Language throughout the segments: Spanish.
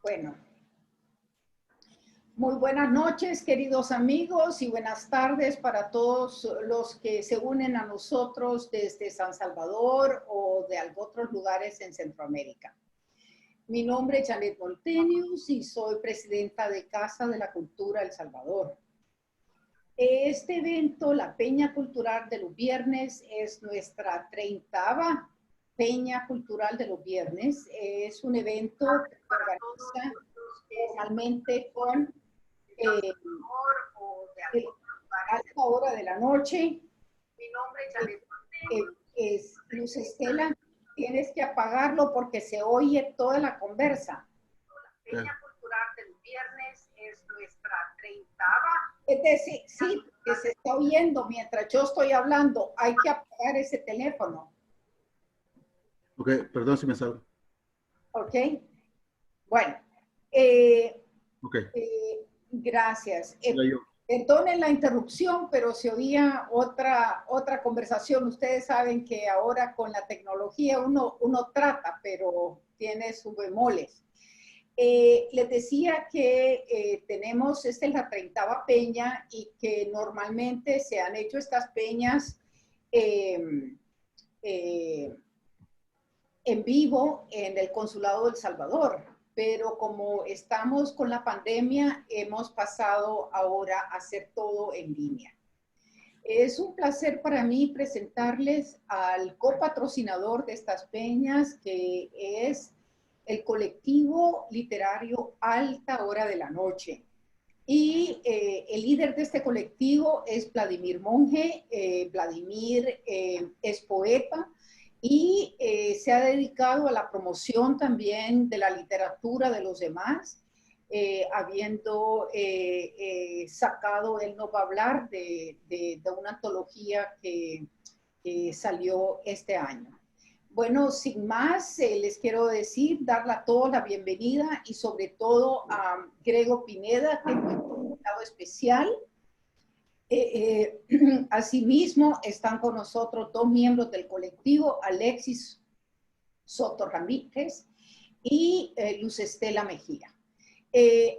Bueno, muy buenas noches, queridos amigos, y buenas tardes para todos los que se unen a nosotros desde San Salvador o de otros lugares en Centroamérica. Mi nombre es Janet Moltenius y soy presidenta de Casa de la Cultura El Salvador. Este evento, la Peña Cultural de los Viernes, es nuestra 30ª Peña Cultural de los Viernes. Es un evento que se organiza normalmente con alta hora de la noche. Mi nombre es Janet Moltenius. Luz Estela, tienes que apagarlo porque se oye toda la conversa. La Peña Cultural de los Viernes es nuestra 30ª. Es decir, sí, que se está oyendo mientras yo estoy hablando. Hay que apagar ese teléfono. Ok, perdón si me salgo. Ok. Bueno. Okay. Gracias. Perdonen la interrupción, pero se oía otra conversación. Ustedes saben que ahora con la tecnología uno trata, pero tiene sus bemoles. Les decía que tenemos, esta es la 30ª peña y que normalmente se han hecho estas peñas en vivo en el Consulado de El Salvador, pero como estamos con la pandemia, hemos pasado ahora a hacer todo en línea. Es un placer para mí presentarles al copatrocinador de estas peñas, que es el colectivo literario Alta Hora de la Noche. Y el líder de este colectivo es Vladimir Monge. Vladimir es poeta y se ha dedicado a la promoción también de la literatura de los demás, habiendo sacado, él nos va a hablar de una antología que salió este año. Bueno, sin más, les quiero decir, darle a todos la bienvenida y sobre todo a Grego Pineda, que es nuestro invitado especial. Asimismo, están con nosotros dos miembros del colectivo, Alexis Soto Ramírez y Luz Estela Mejía.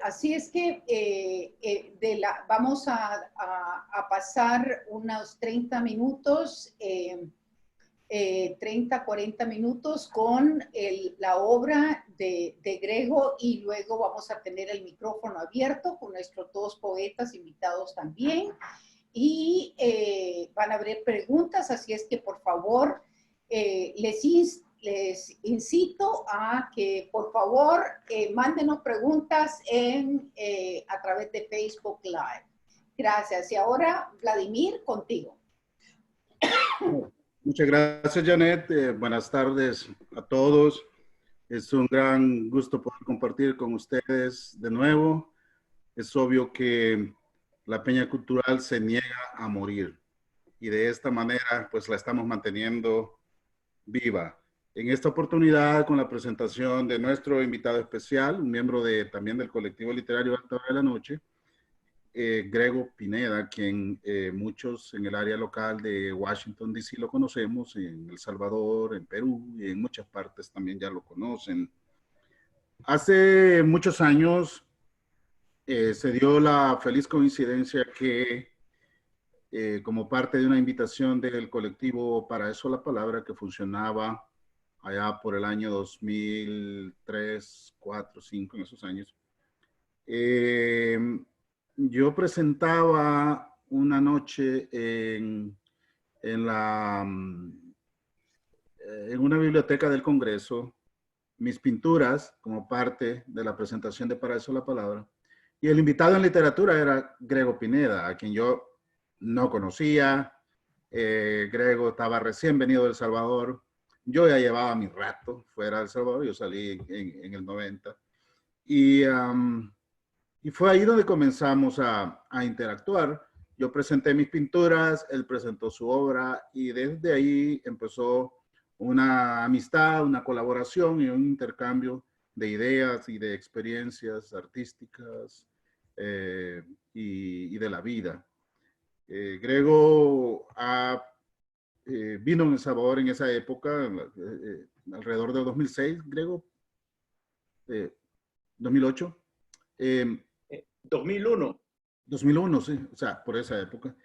Así es que vamos a pasar unos 30 minutos, 30, 40 minutos con la obra de Grego, y luego vamos a tener el micrófono abierto con nuestros dos poetas invitados también, y van a haber preguntas, así es que por favor les incito a que por favor mándenos preguntas a través de Facebook Live. Gracias. Y ahora, Vladimir, contigo. Muchas gracias, Janet. Buenas tardes a todos. Es un gran gusto poder compartir con ustedes de nuevo. Es obvio que la Peña Cultural se niega a morir y de esta manera pues la estamos manteniendo viva. En esta oportunidad, con la presentación de nuestro invitado especial, un miembro también del colectivo literario Alta Hora de la Noche, Grego Pineda, quien muchos en el área local de Washington, D.C. lo conocemos, en El Salvador, en Perú y en muchas partes también ya lo conocen. Hace muchos años se dio la feliz coincidencia que como parte de una invitación del colectivo Para Eso la Palabra, que funcionaba allá por el año 2003, 4, 5, en esos años, yo presentaba una noche en una biblioteca del Congreso mis pinturas como parte de la presentación de Para Eso la Palabra. Y el invitado en literatura era Grego Pineda, a quien yo no conocía. Grego estaba recién venido de El Salvador. Yo ya llevaba mi rato fuera de El Salvador. Yo salí en el 90. Y fue ahí donde comenzamos a interactuar. Yo presenté mis pinturas, él presentó su obra y desde ahí empezó una amistad, una colaboración y un intercambio de ideas y de experiencias artísticas y de la vida. Grego vino en El Salvador en esa época, alrededor del 2006. Grego, 2008. 2001. 2001, sí, o sea, por esa época.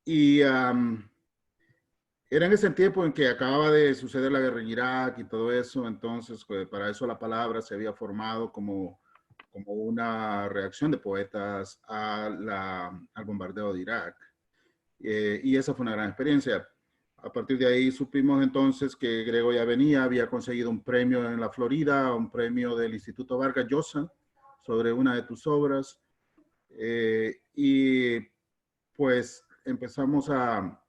Y era en ese tiempo en que acababa de suceder la guerra en Irak y todo eso, entonces pues, para eso la palabra se había formado como una reacción de poetas al bombardeo de Irak. Y esa fue una gran experiencia. A partir de ahí supimos entonces que Grego ya venía, había conseguido un premio en la Florida, un premio del Instituto Vargas Llosa sobre una de tus obras. Y pues empezamos a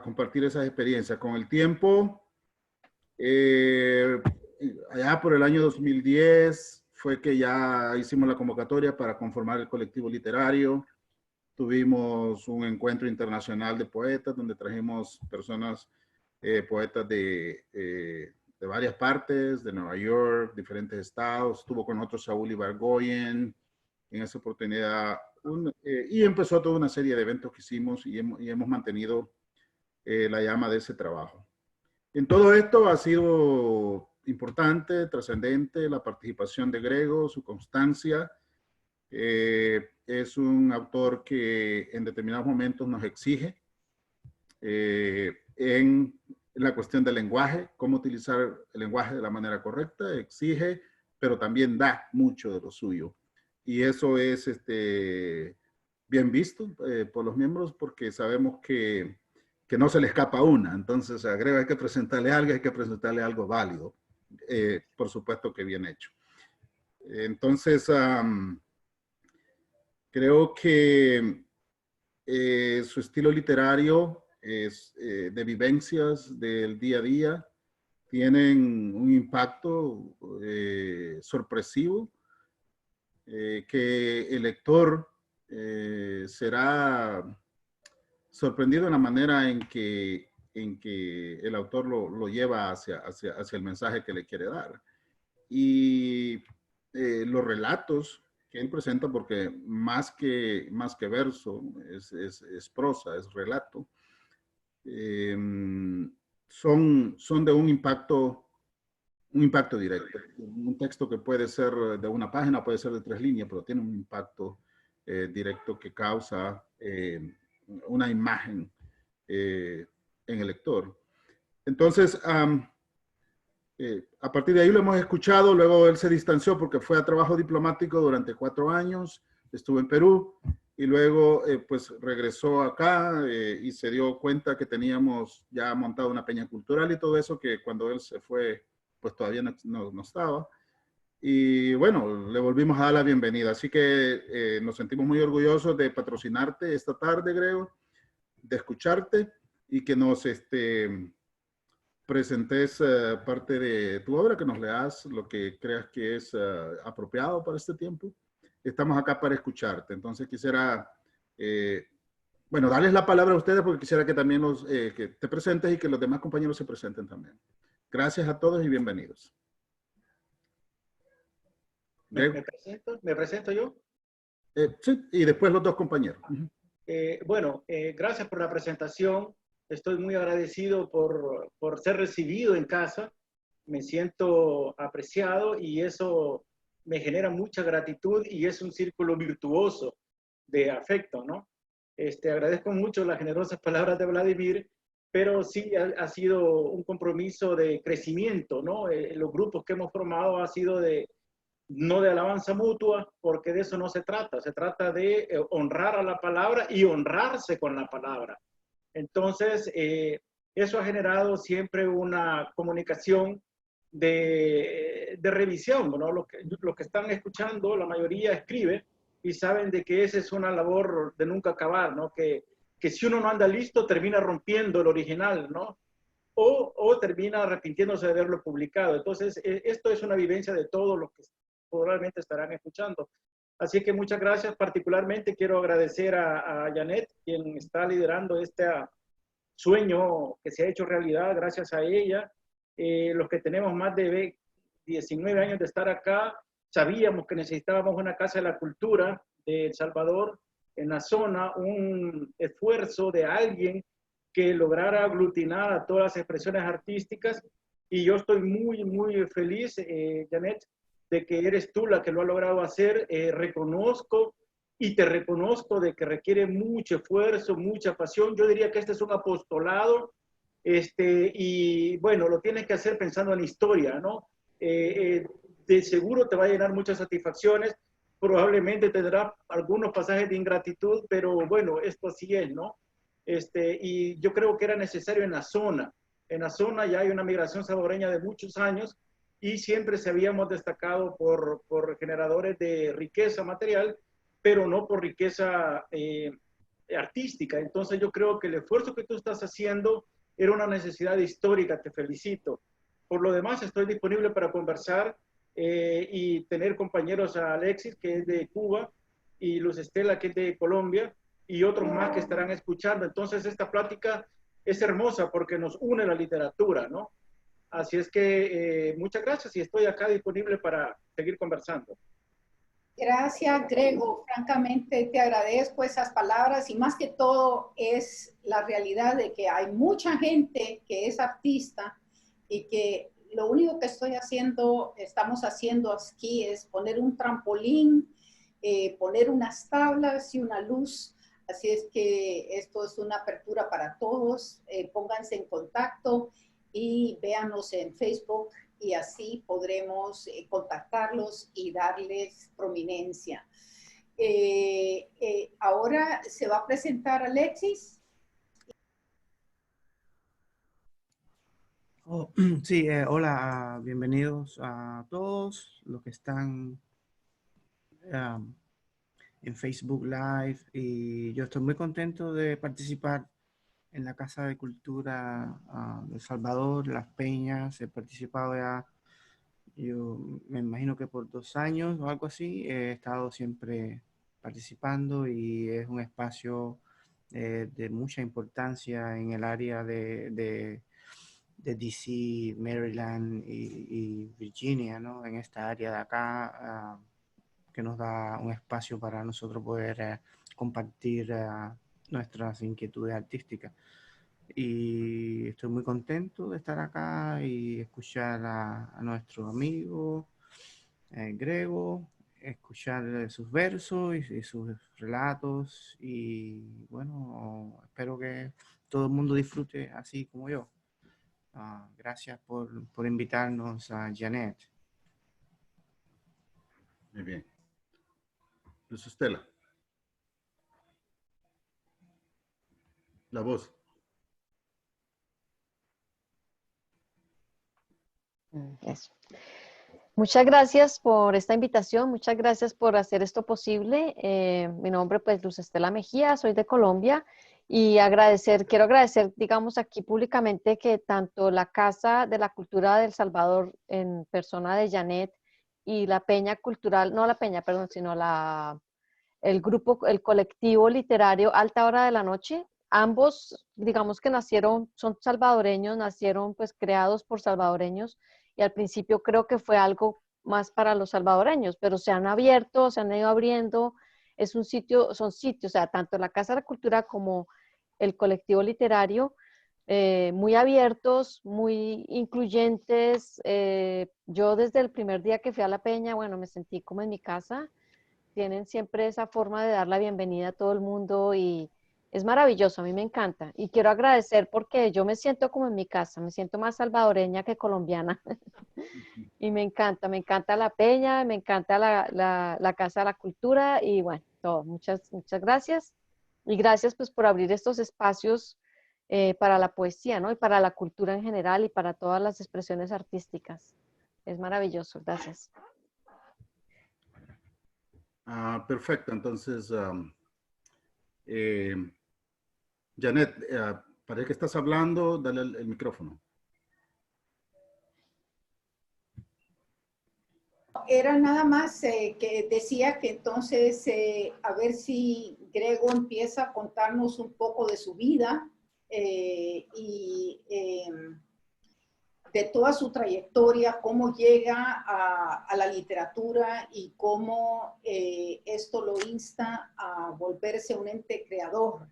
compartir esas experiencias. Con el tiempo, allá por el año 2010 fue que ya hicimos la convocatoria para conformar el colectivo literario. Tuvimos un encuentro internacional de poetas donde trajimos personas, poetas de varias partes, de Nueva York, diferentes estados. Estuvo con nosotros Saúl Ibargoyen en esa oportunidad. Y empezó toda una serie de eventos que hicimos y hemos mantenido la llama de ese trabajo. En todo esto ha sido importante, trascendente la participación de Grego, su constancia. Es un autor que en determinados momentos nos exige en la cuestión del lenguaje, cómo utilizar el lenguaje de la manera correcta, exige, pero también da mucho de lo suyo. Y eso es bien visto por los miembros porque sabemos que no se le escapa una. Entonces, agrega, hay que presentarle algo válido. Por supuesto que bien hecho. Entonces, creo que su estilo literario es de vivencias del día a día, tienen un impacto sorpresivo que el lector será sorprendido en la manera en que el autor lo lleva hacia el mensaje que le quiere dar. Y los relatos que él presenta, porque más que verso, es prosa, es relato, son de un impacto directo. Un texto que puede ser de una página, puede ser de 3 líneas, pero tiene un impacto directo que causa una imagen en el lector. Entonces, a partir de ahí lo hemos escuchado, luego él se distanció porque fue a trabajo diplomático durante 4 años, estuvo en Perú y luego pues regresó acá y se dio cuenta que teníamos ya montado una peña cultural y todo eso, que cuando él se fue pues todavía no estaba. Y bueno, le volvimos a dar la bienvenida, así que nos sentimos muy orgullosos de patrocinarte esta tarde, Grego, de escucharte y que nos presentes parte de tu obra, que nos leas lo que creas que es apropiado para este tiempo. Estamos acá para escucharte. Entonces quisiera, bueno, darles la palabra a ustedes porque quisiera que también que te presentes y que los demás compañeros se presenten también. Gracias a todos y bienvenidos. ¿Me presento yo? Sí, y después los dos compañeros. Bueno, gracias por la presentación. Estoy muy agradecido por ser recibido en casa. Me siento apreciado y eso me genera mucha gratitud y es un círculo virtuoso de afecto, ¿no? Agradezco mucho las generosas palabras de Vladimir, pero sí ha sido un compromiso de crecimiento, ¿no? Los grupos que hemos formado ha sido no de alabanza mutua, porque de eso no se trata de honrar a la palabra y honrarse con la palabra. Entonces, eso ha generado siempre una comunicación de revisión, ¿no? Los que están escuchando, la mayoría escribe y saben de que esa es una labor de nunca acabar, ¿no? Que si uno no anda listo, termina rompiendo el original, ¿no? O termina arrepintiéndose de haberlo publicado. Entonces, esto es una vivencia de todos los que probablemente estarán escuchando. Así que muchas gracias. Particularmente quiero agradecer a Janet, quien está liderando este sueño que se ha hecho realidad gracias a ella. Los que tenemos más de 19 años de estar acá, sabíamos que necesitábamos una Casa de la Cultura de El Salvador en la zona, un esfuerzo de alguien que lograra aglutinar a todas las expresiones artísticas. Y yo estoy muy, muy feliz, Janet, de que eres tú la que lo ha logrado hacer. Reconozco y te reconozco de que requiere mucho esfuerzo, mucha pasión. Yo diría que este es un apostolado, y bueno, lo tienes que hacer pensando en la historia, ¿no? De seguro te va a llenar muchas satisfacciones, probablemente tendrá algunos pasajes de ingratitud, pero bueno, esto así es, ¿no? Y yo creo que era necesario en la zona. En la zona ya hay una migración salvadoreña de muchos años y siempre se habíamos destacado por generadores de riqueza material, pero no por riqueza artística. Entonces yo creo que el esfuerzo que tú estás haciendo era una necesidad histórica, te felicito. Por lo demás, estoy disponible para conversar y tener compañeros a Alexis, que es de Cuba, y Luz Estela, que es de Colombia, y otros más que estarán escuchando. Entonces esta plática es hermosa porque nos une la literatura, ¿no? Así es que muchas gracias y estoy acá disponible para seguir conversando. Gracias, Grego. Francamente, te agradezco esas palabras y más que todo es la realidad de que hay mucha gente que es artista y que lo único que estamos haciendo aquí es poner un trampolín, poner unas tablas y una luz. Así es que esto es una apertura para todos. Pónganse en contacto y véanos en Facebook y así podremos contactarlos y darles prominencia. Ahora se va a presentar Alexis. Oh, sí, hola, bienvenidos a todos los que están en Facebook Live, y yo estoy muy contento de participar en la Casa de Cultura de El Salvador, Las Peñas. He participado ya, yo me imagino que por 2 años o algo así. He estado siempre participando y es un espacio de mucha importancia en el área de DC, Maryland y Virginia, ¿no? En esta área de acá, que nos da un espacio para nosotros poder compartir nuestras inquietudes artísticas. Y estoy muy contento de estar acá y escuchar a nuestro amigo Grego, escuchar sus versos y sus relatos, y bueno, espero que todo el mundo disfrute así como yo. Gracias por invitarnos a Janet. Muy bien. Luz Estela. La voz. Eso. Muchas gracias por esta invitación, muchas gracias por hacer esto posible. Mi nombre pues Luz Estela Mejía, soy de Colombia, y quiero agradecer, digamos, aquí públicamente que tanto la Casa de la Cultura de El Salvador, en persona de Janet, y la Peña Cultural, no la Peña, perdón, sino el grupo, el colectivo literario Alta Hora de la Noche, ambos, digamos que son salvadoreños, nacieron pues creados por salvadoreños, y al principio creo que fue algo más para los salvadoreños, pero se han abierto, se han ido abriendo. Son sitios, o sea, tanto la Casa de la Cultura como el colectivo literario, muy abiertos, muy incluyentes. Yo desde el primer día que fui a La Peña, bueno, me sentí como en mi casa. Tienen siempre esa forma de dar la bienvenida a todo el mundo y es maravilloso, a mí me encanta. Y quiero agradecer porque yo me siento como en mi casa, me siento más salvadoreña que colombiana. Y me encanta La Peña, me encanta la Casa de la Cultura y bueno, todo. Muchas gracias. Y gracias pues por abrir estos espacios para la poesía, ¿no? Y para la cultura en general y para todas las expresiones artísticas. Es maravilloso, gracias. Perfecto. Entonces, Janet, para que estás hablando, dale el micrófono. Era nada más que decía que entonces a ver si Grego empieza a contarnos un poco de su vida y de toda su trayectoria, cómo llega a la literatura y cómo esto lo insta a volverse un ente creador.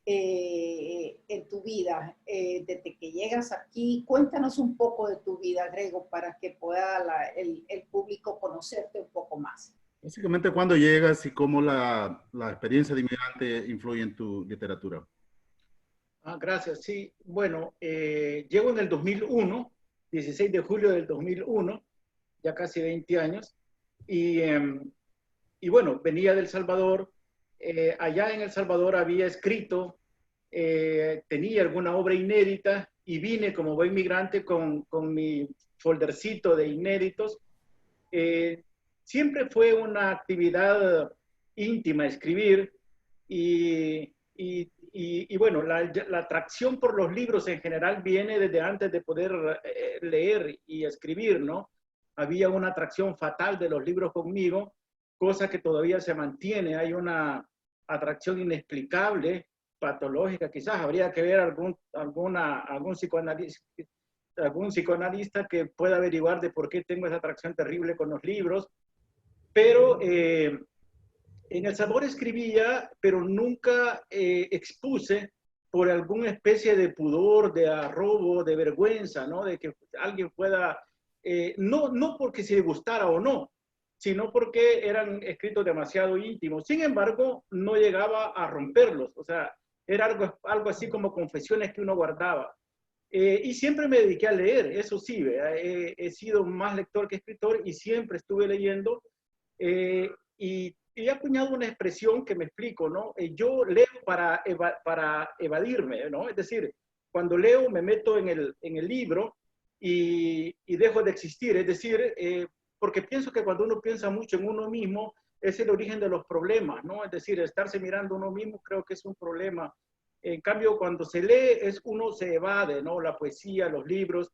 en tu vida desde que llegas aquí. Cuéntanos un poco de tu vida, Grego, para que pueda el público conocerte un poco más. Básicamente, ¿cuándo llegas y cómo la experiencia de inmigrante influye en tu literatura? Gracias, sí. Bueno, llego en el 2001, 16 de julio del 2001, ya casi 20 años, y bueno, venía de El Salvador. Allá en El Salvador había escrito, tenía alguna obra inédita y vine como buen migrante con mi foldercito de inéditos. Siempre fue una actividad íntima escribir y bueno, la atracción por los libros en general viene desde antes de poder leer y escribir, ¿no? Había una atracción fatal de los libros conmigo, cosa que todavía se mantiene. Hay una atracción inexplicable, patológica, quizás habría que ver algún psicoanalista que pueda averiguar de por qué tengo esa atracción terrible con los libros, pero en El Salvador escribía, pero nunca expuse por alguna especie de pudor, de arrobo, de vergüenza, ¿no? De que alguien pueda, no porque se le gustara o no, sino porque eran escritos demasiado íntimos. Sin embargo, no llegaba a romperlos, o sea, era algo así como confesiones que uno guardaba. Y siempre me dediqué a leer, eso sí, he sido más lector que escritor y siempre estuve leyendo. Y he acuñado una expresión que me explico, ¿no? Yo leo para evadirme, ¿no? Es decir, cuando leo me meto en el libro y dejo de existir. Es decir, porque pienso que cuando uno piensa mucho en uno mismo, es el origen de los problemas, ¿no? Es decir, estarse mirando a uno mismo creo que es un problema. En cambio, cuando se lee, uno se evade, ¿no? La poesía, los libros.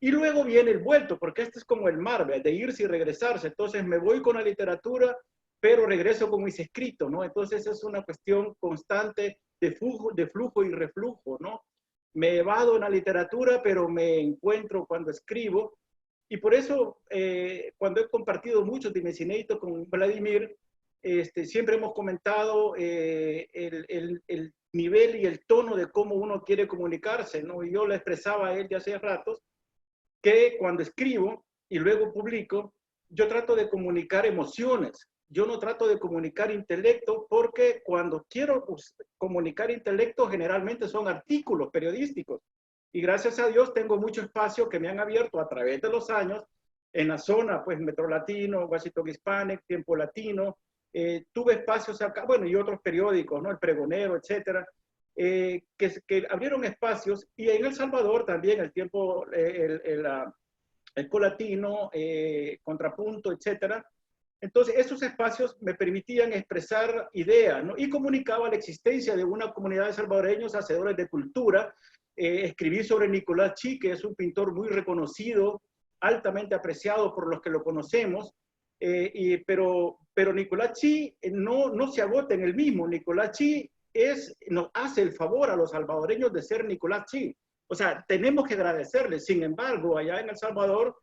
Y luego viene el vuelto, porque este es como el mar, de irse y regresarse. Entonces me voy con la literatura, pero regreso con mis escritos, ¿no? Entonces es una cuestión constante de flujo y reflujo, ¿no? Me evado en la literatura, pero me encuentro cuando escribo. Y por eso, cuando he compartido muchos de mis inéditos con Vladimir, siempre hemos comentado el nivel y el tono de cómo uno quiere comunicarse, ¿no? Y yo le expresaba a él ya hace ratos que cuando escribo y luego publico, yo trato de comunicar emociones. Yo no trato de comunicar intelecto porque cuando quiero comunicar intelecto generalmente son artículos periodísticos. Y gracias a Dios tengo mucho espacio que me han abierto a través de los años en la zona, pues Metro Latino, Washington Hispanic, Tiempo Latino. Tuve espacios acá, bueno, y otros periódicos, ¿no? El Pregonero, etcétera. Que abrieron espacios, y en El Salvador también el Tiempo, el Colatino, Contrapunto, etcétera. Entonces, esos espacios me permitían expresar ideas, ¿no? Y comunicaba la existencia de una comunidad de salvadoreños hacedores de cultura. Escribí sobre Nicolás Chi, que es un pintor muy reconocido, altamente apreciado por los que lo conocemos, pero Nicolás Chi no se agota en el mismo. Nicolás Chi nos hace el favor a los salvadoreños de ser Nicolás Chi. O sea, tenemos que agradecerle. Sin embargo, allá en El Salvador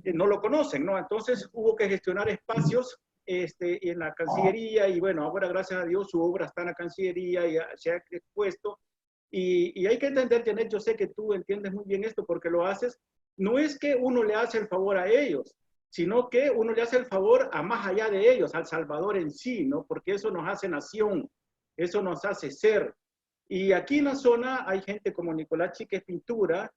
no lo conocen, ¿no? Entonces hubo que gestionar espacios en la Cancillería, y bueno, ahora gracias a Dios su obra está en la Cancillería y se ha expuesto. Y hay que entender, Janet, yo sé que tú entiendes muy bien esto porque lo haces. No es que uno le hace el favor a ellos, sino que uno le hace el favor a más allá de ellos, al Salvador en sí, ¿no? Porque eso nos hace nación, eso nos hace ser. Y aquí en la zona hay gente como Nicolás Chi, que es pintura,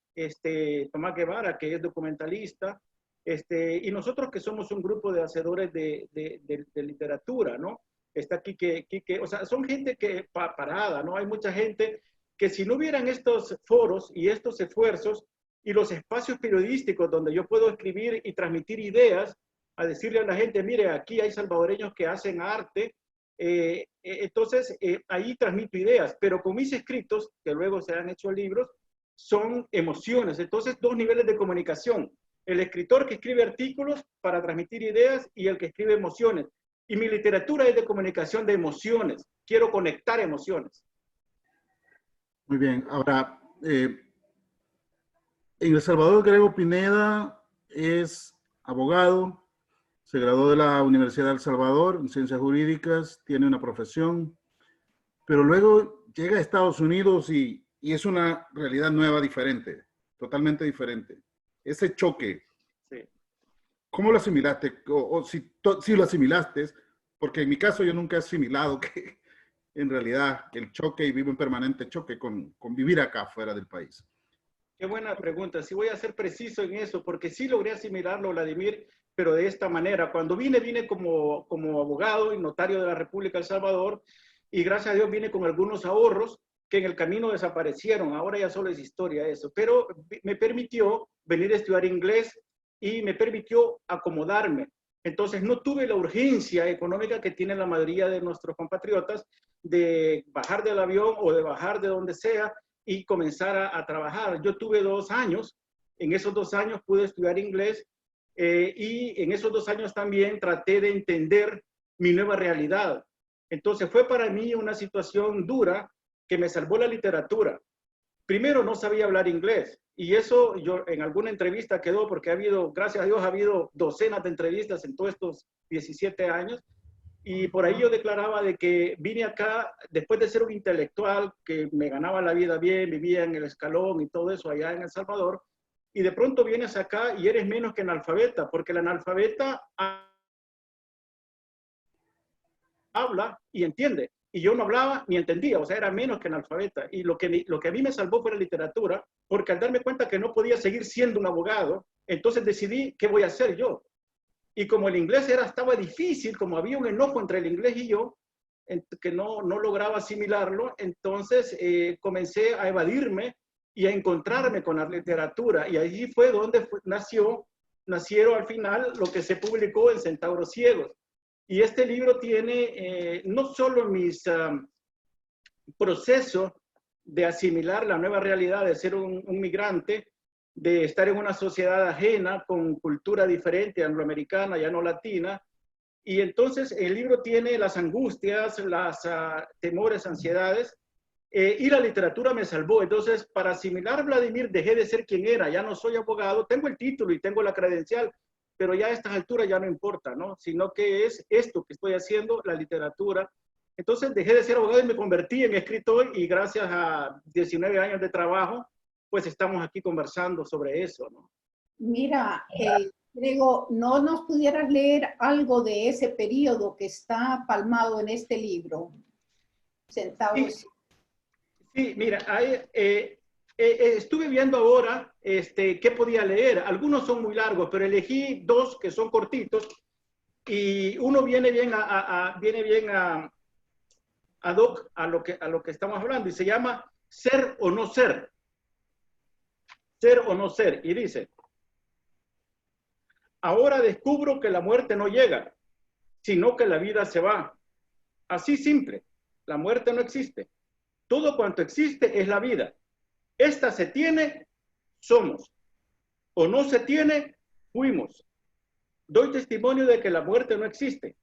Tomás Guevara, que es documentalista, y nosotros que somos un grupo de hacedores de literatura, ¿no? Está aquí o sea, son gente que parada, ¿no? Hay mucha gente que si no hubieran estos foros y estos esfuerzos y los espacios periodísticos donde yo puedo escribir y transmitir ideas, a decirle a la gente, mire, aquí hay salvadoreños que hacen arte, entonces ahí transmito ideas, pero con mis escritos, que luego se han hecho libros, son emociones. Entonces, dos niveles de comunicación. El escritor que escribe artículos para transmitir ideas y el que escribe emociones. Y mi literatura es de comunicación de emociones. Quiero conectar emociones. Muy bien. Ahora, en El Salvador, Grego Pineda es abogado, se graduó de la Universidad de El Salvador en Ciencias Jurídicas, tiene una profesión, pero luego llega a Estados Unidos y es una realidad nueva, diferente, totalmente diferente. Ese choque, Sí. ¿cómo lo asimilaste? O si lo asimilaste, porque en mi caso yo nunca he asimilado que en realidad el choque y vivo en permanente choque con vivir acá fuera del país. Qué buena pregunta. Sí voy a ser preciso en eso, porque sí logré asimilarlo, Vladimir, pero de esta manera. Cuando vine como abogado y notario de la República de El Salvador, y gracias a Dios vine con algunos ahorros que en el camino desaparecieron. Ahora ya solo es historia eso. Pero me permitió venir a estudiar inglés y me permitió acomodarme. Entonces no tuve la urgencia económica que tiene la mayoría de nuestros compatriotas de bajar del avión o de bajar de donde sea y comenzar a trabajar. Yo tuve 2 años, en esos 2 años pude estudiar inglés y en esos 2 años también traté de entender mi nueva realidad. Entonces fue para mí una situación dura que me salvó la literatura. Primero no sabía hablar inglés y eso yo en alguna entrevista quedó porque ha habido, gracias a Dios, ha habido docenas de entrevistas en todos estos 17 años. Y por ahí yo declaraba de que vine acá después de ser un intelectual que me ganaba la vida bien, vivía en el Escalón y todo eso allá en El Salvador, y de pronto vienes acá y eres menos que analfabeta, porque el analfabeta habla y entiende, y yo no hablaba ni entendía, o sea, era menos que analfabeta. Y lo que a mí me salvó fue la literatura, porque al darme cuenta que no podía seguir siendo un abogado, entonces decidí qué voy a hacer yo. Y como el inglés estaba difícil, como había un enojo entre el inglés y yo, que no lograba asimilarlo, entonces comencé a evadirme y a encontrarme con la literatura. Y allí fue donde nacieron al final lo que se publicó en Centauros Ciegos. Y este libro tiene no solo mis procesos de asimilar la nueva realidad de ser un migrante, de estar en una sociedad ajena, con cultura diferente, angloamericana, ya no latina. Y entonces el libro tiene las angustias, las temores, ansiedades, y la literatura me salvó. Entonces, para asimilar Vladimir, dejé de ser quien era, ya no soy abogado, tengo el título y tengo la credencial, pero ya a estas alturas ya no importa, ¿no? Sino que es esto que estoy haciendo, la literatura. Entonces dejé de ser abogado y me convertí en escritor y gracias a 19 años de trabajo, pues estamos aquí conversando sobre eso, ¿no? Mira, Grego, ¿no nos pudieras leer algo de ese periodo que está palmado en este libro? Centauros. Sí, mira, estuve viendo ahora qué podía leer. Algunos son muy largos, pero elegí 2 que son cortitos y uno viene bien ad hoc a lo que estamos hablando y se llama Ser o no ser. Ser o no ser. Y dice, ahora descubro que la muerte no llega, sino que la vida se va. Así simple, la muerte no existe. Todo cuanto existe es la vida. Esta se tiene, somos. O no se tiene, fuimos. Doy testimonio de que la muerte no existe.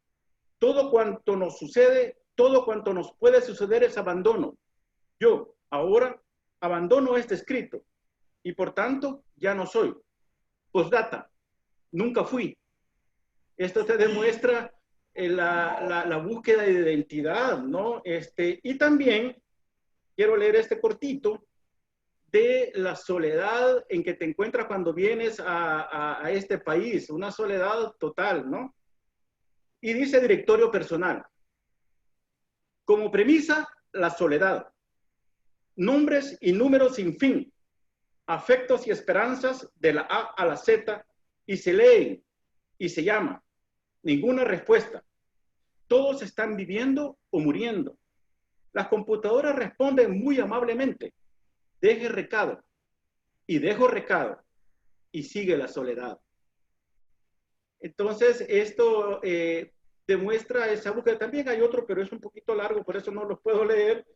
Todo cuanto nos sucede, todo cuanto nos puede suceder es abandono. Yo, ahora, abandono este escrito y por tanto ya no soy. Postdata, nunca fui. Esto te demuestra la búsqueda de identidad, ¿no? Y también quiero leer este cortito de la soledad en que te encuentras cuando vienes a este país, una soledad total, ¿no? Y dice directorio personal. Como premisa, la soledad. Nombres y números sin fin, afectos y esperanzas de la A a la Z, y se leen y se llama. Ninguna respuesta. Todos están viviendo o muriendo. Las computadoras responden muy amablemente. Deje recado. Y dejo recado. Y sigue la soledad. Entonces, esto demuestra esa búsqueda. También hay otro, pero es un poquito largo, por eso no los puedo leer,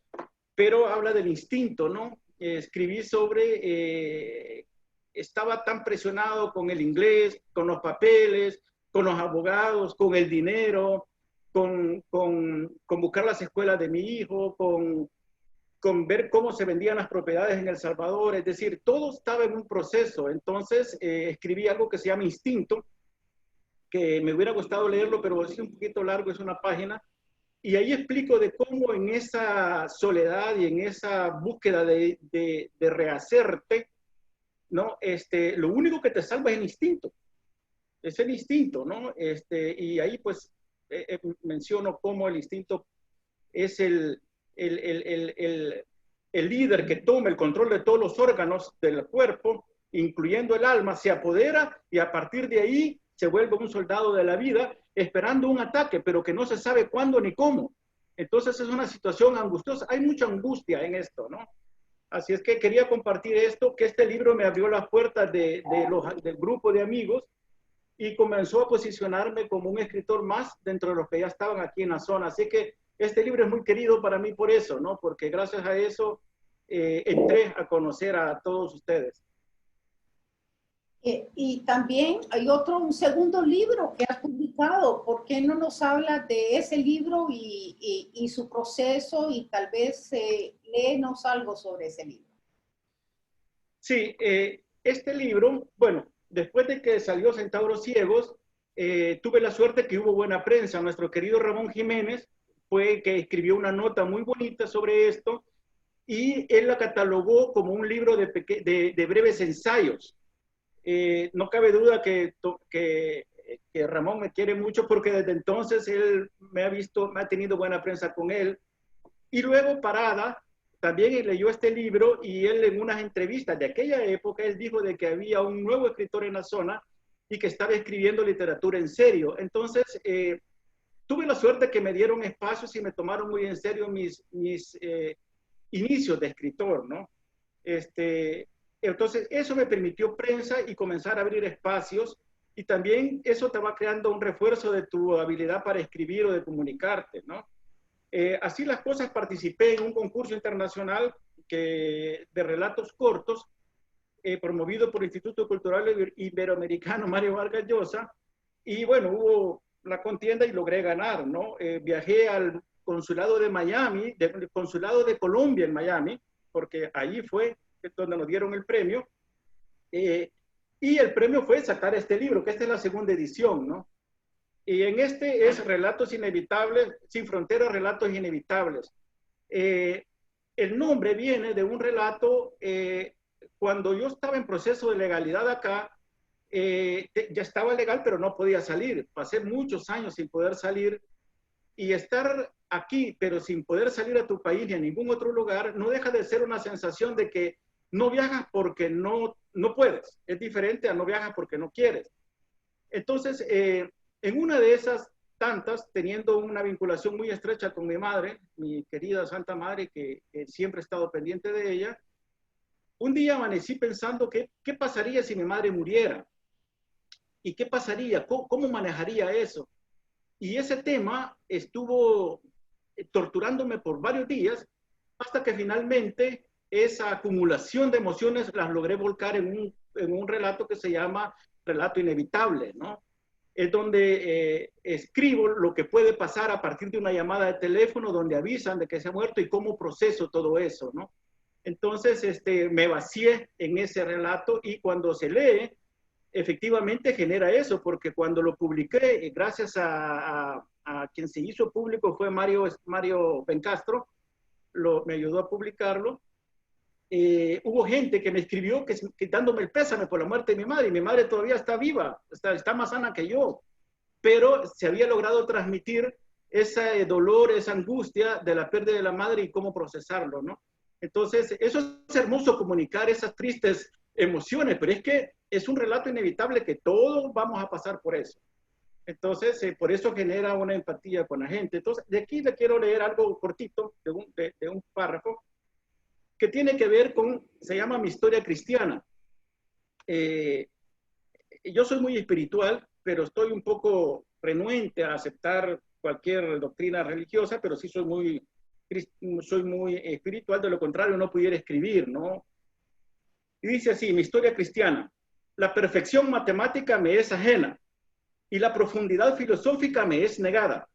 pero habla del instinto, ¿no? Escribí sobre, estaba tan presionado con el inglés, con los papeles, con los abogados, con el dinero, con buscar las escuelas de mi hijo, con ver cómo se vendían las propiedades en El Salvador, es decir, todo estaba en un proceso. Entonces, escribí algo que se llama Instinto, que me hubiera gustado leerlo, pero es un poquito largo, es una página, y ahí explico de cómo en esa soledad y en esa búsqueda de rehacerte, ¿no? Lo único que te salva es el instinto. Es el instinto, ¿no? Y ahí pues menciono cómo el instinto es el líder que toma el control de todos los órganos del cuerpo, incluyendo el alma, se apodera y a partir de ahí se vuelve un soldado de la vida esperando un ataque, pero que no se sabe cuándo ni cómo. Entonces es una situación angustiosa. Hay mucha angustia en esto, ¿no? Así es que quería compartir esto, que este libro me abrió las puertas del grupo de amigos y comenzó a posicionarme como un escritor más dentro de los que ya estaban aquí en la zona. Así que este libro es muy querido para mí por eso, ¿no? Porque gracias a eso entré a conocer a todos ustedes. Y también hay un segundo libro que has publicado. ¿Por qué no nos hablas de ese libro y su proceso y tal vez léenos algo sobre ese libro? Sí, este libro, bueno, después de que salió Centauros Ciegos, tuve la suerte que hubo buena prensa. Nuestro querido Ramón Jiménez fue que escribió una nota muy bonita sobre esto y él la catalogó como un libro de breves ensayos. No cabe duda que Ramón me quiere mucho porque desde entonces él me ha tenido buena prensa con él. Y luego Parada también leyó este libro y él en unas entrevistas de aquella época, él dijo de que había un nuevo escritor en la zona y que estaba escribiendo literatura en serio. Entonces, tuve la suerte que me dieron espacios y me tomaron muy en serio mis inicios de escritor, ¿no? Entonces, eso me permitió prensa y comenzar a abrir espacios y también eso te va creando un refuerzo de tu habilidad para escribir o de comunicarte, ¿no? Así las cosas, participé en un concurso internacional de relatos cortos promovido por el Instituto Cultural Iberoamericano Mario Vargas Llosa y bueno, hubo la contienda y logré ganar, ¿no? Viajé al consulado de Miami, del consulado de Colombia en Miami, porque allí fue donde nos dieron el premio, y el premio fue sacar este libro, que esta es la segunda edición, ¿no? Y en este es Relatos Inevitables, Sin Fronteras, Relatos Inevitables. El nombre viene de un relato, cuando yo estaba en proceso de legalidad acá, ya estaba legal, pero no podía salir. Pasé muchos años sin poder salir y estar aquí, pero sin poder salir a tu país ni a ningún otro lugar, no deja de ser una sensación de que no viajas porque no puedes. Es diferente a no viajas porque no quieres. Entonces, en una de esas tantas, teniendo una vinculación muy estrecha con mi madre, mi querida Santa Madre, que siempre he estado pendiente de ella, un día amanecí pensando qué pasaría si mi madre muriera. ¿Y qué pasaría? ¿Cómo manejaría eso? Y ese tema estuvo torturándome por varios días hasta que finalmente esa acumulación de emociones las logré volcar en un relato que se llama Relato Inevitable, ¿no? Es donde escribo lo que puede pasar a partir de una llamada de teléfono donde avisan de que se ha muerto y cómo proceso todo eso, ¿no? Entonces, me vacié en ese relato y cuando se lee, efectivamente genera eso, porque cuando lo publiqué, gracias a quien se hizo público fue Mario Bencastro, me ayudó a publicarlo. Hubo gente que me escribió que dándome el pésame por la muerte de mi madre, y mi madre todavía está viva, está más sana que yo, pero se había logrado transmitir ese dolor, esa angustia de la pérdida de la madre y cómo procesarlo, ¿no? Entonces, eso es hermoso, comunicar esas tristes emociones, pero es que es un relato inevitable que todos vamos a pasar por eso. Entonces, por eso genera una empatía con la gente. Entonces, de aquí le quiero leer algo cortito de un párrafo que tiene que ver se llama Mi Historia Cristiana. Yo soy muy espiritual, pero estoy un poco renuente a aceptar cualquier doctrina religiosa, pero sí soy muy espiritual, de lo contrario no pudiera escribir, ¿no? Y dice así, Mi Historia Cristiana: la perfección matemática me es ajena y la profundidad filosófica me es negada.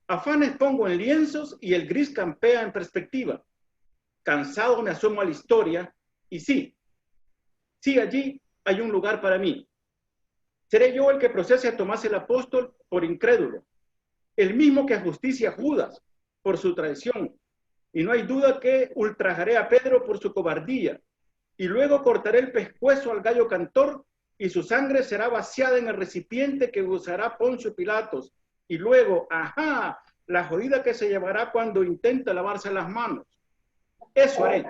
Afanes pongo en lienzos y el gris campea en perspectiva. Cansado me asomo a la historia y sí, allí hay un lugar para mí. Seré yo el que procese a Tomás el apóstol por incrédulo. el mismo que ajusticia a Judas por su traición. Y no hay duda que ultrajaré a Pedro por su cobardía. Y luego cortaré el pescuezo al gallo cantor, y su sangre será vaciada en el recipiente que usará Poncio Pilatos. Y luego, ajá, la jodida que se llevará cuando intente lavarse las manos. Eso haré.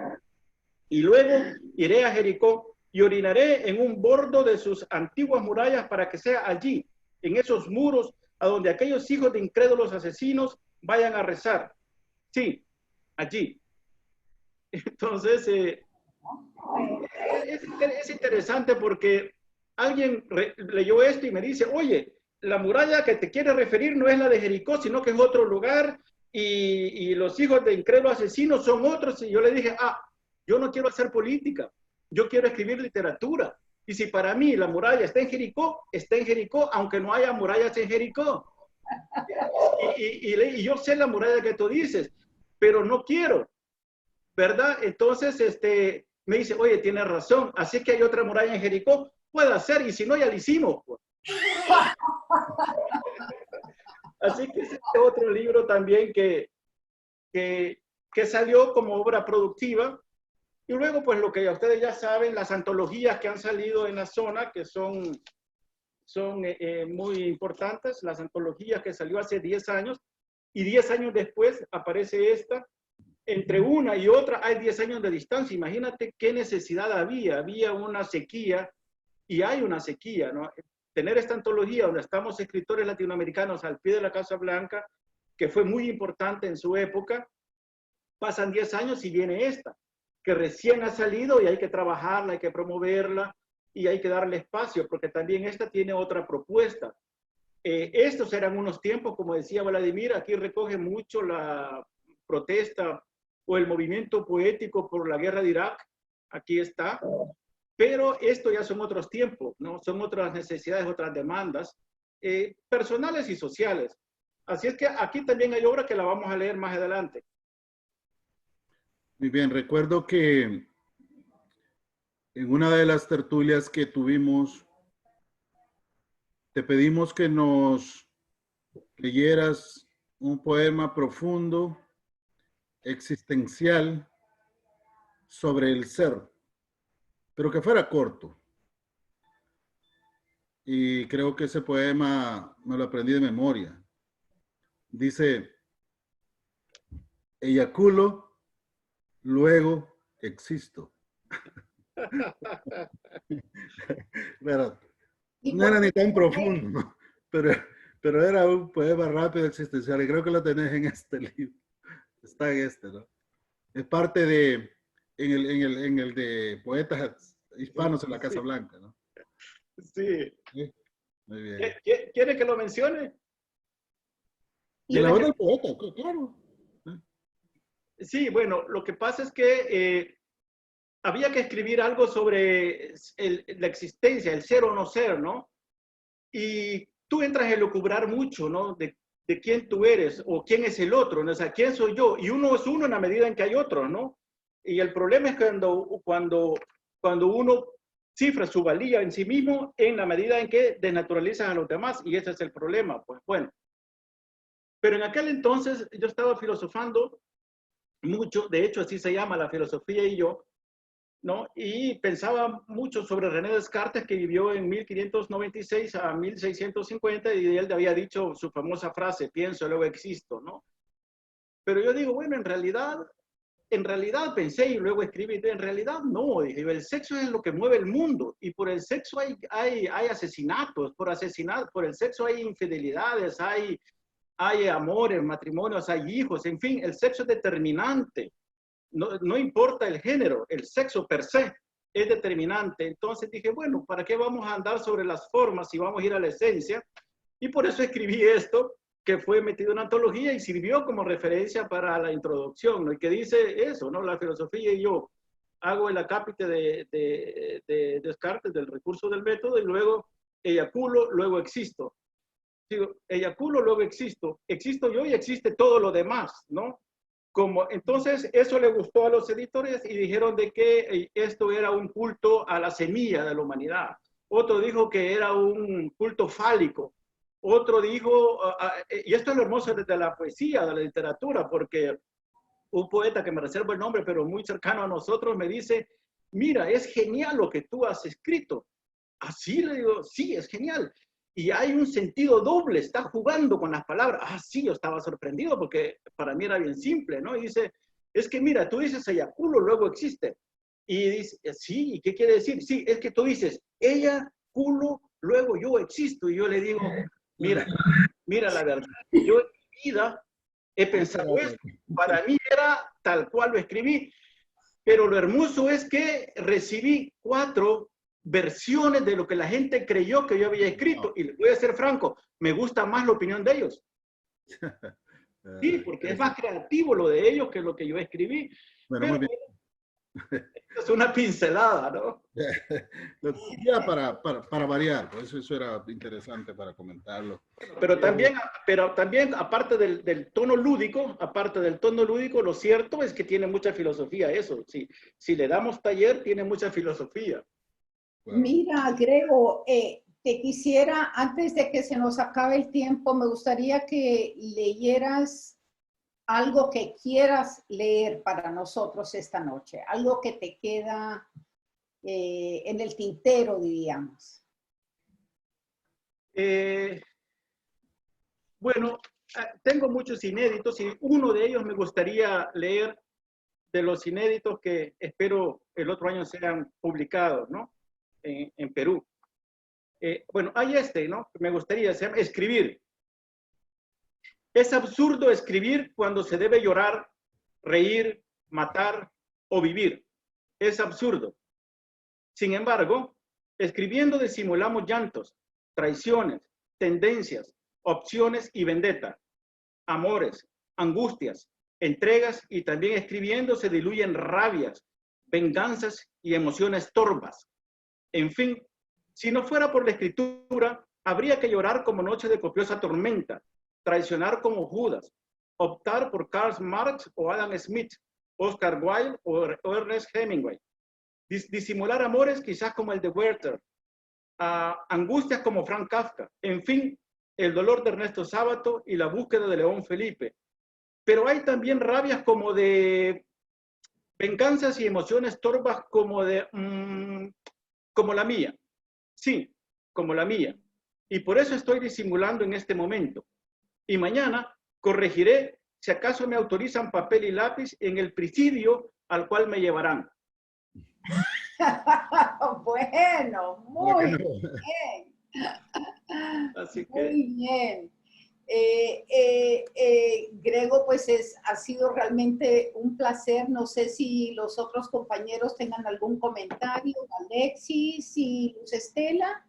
Y luego iré a Jericó y orinaré en un bordo de sus antiguas murallas para que sea allí, en esos muros, a donde aquellos hijos de incrédulos asesinos vayan a rezar. Sí, allí. Entonces, es interesante porque alguien leyó esto y me dice, oye, la muralla que te quiere referir no es la de Jericó, sino que es otro lugar y los hijos de incrédulos asesinos son otros. Y yo le dije, yo no quiero hacer política, yo quiero escribir literatura. Y si para mí la muralla está en Jericó, aunque no haya murallas en Jericó. Y yo sé la muralla que tú dices, pero no quiero, ¿verdad? Entonces, me dice, oye, tienes razón, así que hay otra muralla en Jericó, puede ser, y si no, ya lo hicimos. Pues. Así que ese es otro libro también que salió como obra productiva. Y luego, pues lo que ustedes ya saben, las antologías que han salido en la zona, que son muy importantes, las antologías que salió hace 10 años, y 10 años después aparece esta. Entre una y otra hay 10 años de distancia. Imagínate qué necesidad había. Había una sequía, y hay una sequía, ¿no? Tener esta antología donde estamos escritores latinoamericanos al pie de la Casa Blanca, que fue muy importante en su época, pasan 10 años y viene esta, que recién ha salido y hay que trabajarla, hay que promoverla y hay que darle espacio, porque también esta tiene otra propuesta. Estos eran unos tiempos, como decía Vladimir, aquí recoge mucho la protesta o el movimiento poético por la guerra de Irak, aquí está, pero esto ya son otros tiempos, ¿no? Son otras necesidades, otras demandas personales y sociales. Así es que aquí también hay obra que la vamos a leer más adelante. Muy bien, recuerdo que en una de las tertulias que tuvimos, te pedimos que nos leyeras un poema profundo, existencial, sobre el ser, pero que fuera corto. Y creo que ese poema me lo aprendí de memoria. Dice, eyaculo, luego existo. Pero no era ni tan profundo, pero era un poema rápido existencial y creo que lo tenés en este libro. Está en este, ¿no? Es parte de, en el de poetas hispanos en la Casa Blanca, ¿no? Sí. Sí. Muy bien. ¿Quiere que lo mencione? Y la obra del poeta, claro. Sí, bueno, lo que pasa es que había que escribir algo sobre la existencia, el ser o no ser, ¿no? Y tú entras a elucubrar mucho, ¿no? De quién tú eres o quién es el otro, ¿no? O sea, quién soy yo. Y uno es uno en la medida en que hay otro, ¿no? Y el problema es cuando uno cifra su valía en sí mismo en la medida en que desnaturalizan a los demás. Y ese es el problema, pues bueno. Pero en aquel entonces yo estaba filosofando mucho, de hecho así se llama La filosofía y yo, ¿no? Y pensaba mucho sobre René Descartes, que vivió en 1596 a 1650, y él había dicho su famosa frase, pienso, luego existo, ¿no? Pero yo digo, bueno, en realidad pensé y luego escribí, en realidad no, dije, el sexo es lo que mueve el mundo, y por el sexo hay asesinatos, por el sexo hay infidelidades, hay amores, matrimonios, hay hijos, en fin, el sexo es determinante. No importa el género, el sexo per se es determinante. Entonces dije, bueno, ¿para qué vamos a andar sobre las formas si vamos a ir a la esencia? Y por eso escribí esto, que fue metido en antología y sirvió como referencia para la introducción, ¿no? Y que dice eso, ¿no? La filosofía y yo. Hago el acápite de Descartes, del recurso del método, y luego eyaculo, luego existo. Digo, eyaculo, luego existo yo y existe todo lo demás, ¿no? Entonces, eso le gustó a los editores y dijeron de que esto era un culto a la semilla de la humanidad. Otro dijo que era un culto fálico. Otro dijo, y esto es lo hermoso de la poesía, de la literatura, porque un poeta que me reservo el nombre, pero muy cercano a nosotros, me dice, mira, es genial lo que tú has escrito. Así le digo, sí, es genial. Y hay un sentido doble, está jugando con las palabras. Ah, sí, yo estaba sorprendido porque para mí era bien simple, ¿no? Y dice, es que mira, tú dices eyaculo, luego existe. Y dice, sí, ¿y qué quiere decir? Sí, es que tú dices, ella, culo, luego yo existo. Y yo le digo, mira, mira la verdad, yo en mi vida he pensado esto. Para mí era tal cual lo escribí, pero lo hermoso es que recibí 4 versiones de lo que la gente creyó que yo había escrito. Y les voy a ser franco, me gusta más la opinión de ellos. Sí, porque es más creativo lo de ellos que lo que yo escribí. Bueno, Pero muy bien. es una pincelada, ¿no? Ya para variar, pues eso era interesante para comentarlo. Pero también aparte del tono lúdico, lo cierto es que tiene mucha filosofía eso. Si le damos taller, tiene mucha filosofía. Claro. Mira, Grego, te quisiera, antes de que se nos acabe el tiempo, me gustaría que leyeras algo que quieras leer para nosotros esta noche, algo que te queda en el tintero, diríamos. Bueno, tengo muchos inéditos y uno de ellos me gustaría leer, de los inéditos que espero el otro año sean publicados, ¿no? En Perú. Bueno, hay ¿no? Me gustaría, se llama Escribir. Es absurdo escribir cuando se debe llorar, reír, matar o vivir. Es absurdo. Sin embargo, escribiendo disimulamos llantos, traiciones, tendencias, opciones y vendetta, amores, angustias, entregas, y también escribiendo se diluyen rabias, venganzas y emociones torvas. En fin, si no fuera por la escritura, habría que llorar como noche de copiosa tormenta, traicionar como Judas, optar por Karl Marx o Adam Smith, Oscar Wilde o Ernest Hemingway, disimular amores quizás como el de Werther, angustias como Frank Kafka, en fin, el dolor de Ernesto Sábato y la búsqueda de León Felipe. Pero hay también rabias como de venganzas y emociones torvas como como la mía. Sí, como la mía. Y por eso estoy disimulando en este momento. Y mañana corregiré si acaso me autorizan papel y lápiz en el presidio al cual me llevarán. Bueno, muy bien. Así que... Muy bien. Grego, pues ha sido realmente un placer. No sé si los otros compañeros tengan algún comentario, Alexis y Luz Estela,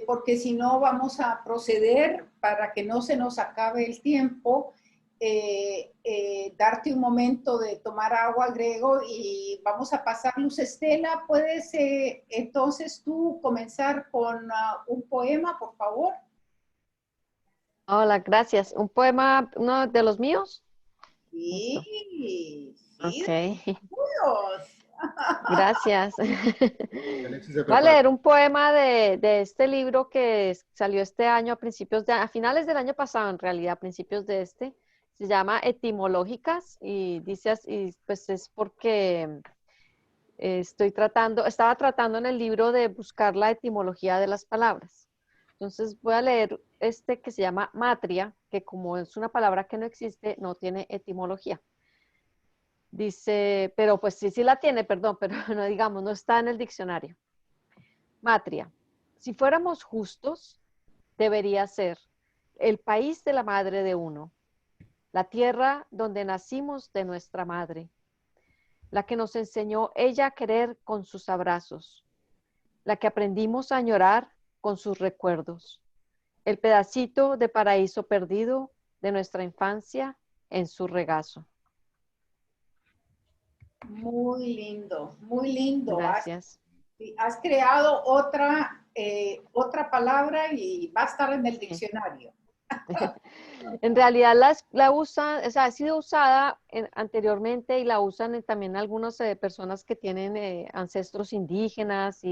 porque si no vamos a proceder para que no se nos acabe el tiempo. Darte un momento de tomar agua, Grego, y vamos a pasar. Luz Estela, ¿puedes entonces tú comenzar con un poema, por favor? Hola, gracias. ¿Un poema, uno de los míos? Sí, sí, Ok, todos. gracias. Alexis se Voy a prepara. leer un poema de este libro que salió este año a finales del año pasado, en realidad, a principios de este. Se llama Etimológicas y dice así, pues es porque estaba tratando en el libro de buscar la etimología de las palabras. Entonces voy a leer este que se llama matria, que como es una palabra que no existe, no tiene etimología. Dice, pero pues sí la tiene, perdón, pero no digamos, no está en el diccionario. Matria. Si fuéramos justos, debería ser el país de la madre de uno, la tierra donde nacimos de nuestra madre, la que nos enseñó ella a querer con sus abrazos, la que aprendimos a añorar con sus recuerdos, el pedacito de paraíso perdido de nuestra infancia en su regazo. Muy lindo, muy lindo. Gracias. Has creado otra palabra y va a estar en el diccionario. En realidad ha sido usada anteriormente y la usan también algunas personas que tienen ancestros indígenas,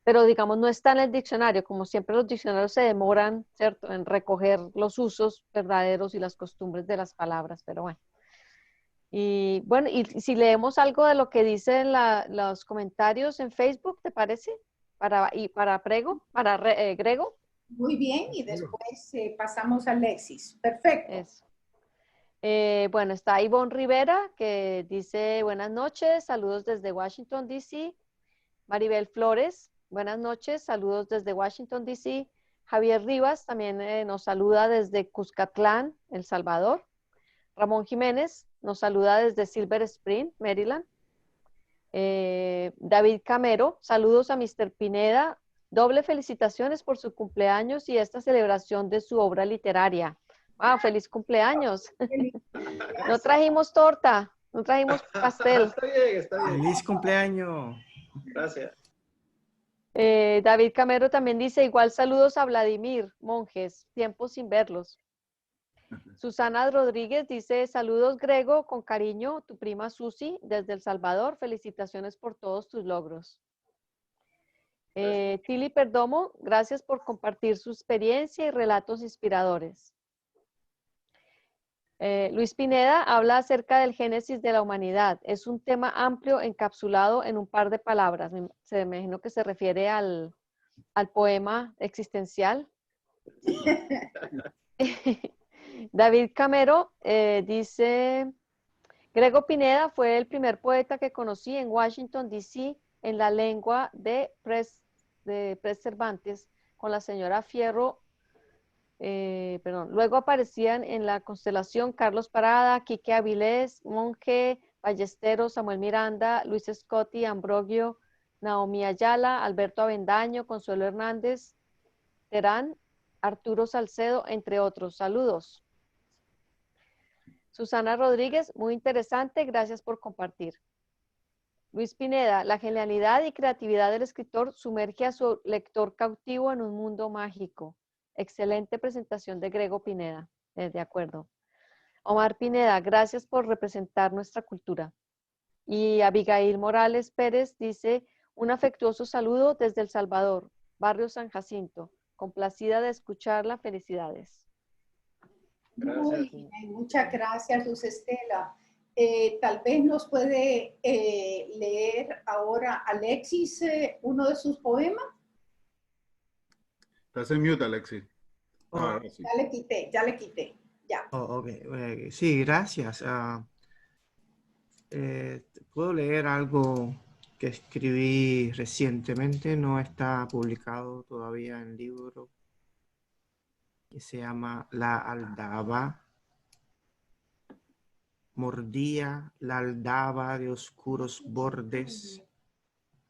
pero digamos no está en el diccionario, como siempre los diccionarios se demoran, ¿cierto?, en recoger los usos verdaderos y las costumbres de las palabras, pero bueno. Y bueno, y si leemos algo de lo que dicen los comentarios en Facebook, ¿te parece? Para Grego. Muy bien, y después pasamos a Alexis. Perfecto. Eso. Bueno, está Ivonne Rivera, que dice buenas noches, saludos desde Washington, D.C. Maribel Flores, buenas noches, saludos desde Washington, D.C. Javier Rivas también nos saluda desde Cuscatlán, El Salvador. Ramón Jiménez nos saluda desde Silver Spring, Maryland. David Camero, saludos a Mr. Pineda. Doble felicitaciones por su cumpleaños y esta celebración de su obra literaria. ¡Wow! ¡Feliz cumpleaños! No trajimos torta, no trajimos pastel. Está bien, está bien. ¡Feliz cumpleaños! Gracias. David Camero también dice, igual saludos a Vladimir, monjes, tiempo sin verlos. Susana Rodríguez dice, saludos Grego, con cariño, tu prima Susi, desde El Salvador, felicitaciones por todos tus logros. Tili Perdomo, gracias por compartir su experiencia y relatos inspiradores. Luis Pineda habla acerca del génesis de la humanidad. Es un tema amplio encapsulado en un par de palabras. Me imagino que se refiere al poema existencial. David Camero dice, Grego Pineda fue el primer poeta que conocí en Washington, D.C. en la lengua de Pres Cervantes con la señora Fierro. Luego aparecían en la constelación Carlos Parada, Quique Avilés, Monje, Ballesteros, Samuel Miranda, Luis Scotti, Ambrogio, Naomi Ayala, Alberto Avendaño, Consuelo Hernández, Terán, Arturo Salcedo, entre otros. Saludos. Susana Rodríguez, muy interesante, gracias por compartir. Luis Pineda, la genialidad y creatividad del escritor sumerge a su lector cautivo en un mundo mágico. Excelente presentación de Grego Pineda, de acuerdo. Omar Pineda, gracias por representar nuestra cultura. Y Abigail Morales Pérez dice, un afectuoso saludo desde El Salvador, barrio San Jacinto. Complacida de escucharla, felicidades. Muy bien, muchas gracias, Luz Estela. Tal vez nos puede leer ahora Alexis uno de sus poemas. Estás en mute, Alexis. Sí. Ya le quité, ya. Okay. Sí, gracias. ¿Puedo leer algo que escribí recientemente? No está publicado todavía en libro. Que se llama La Aldaba. Mordía la aldaba de oscuros bordes,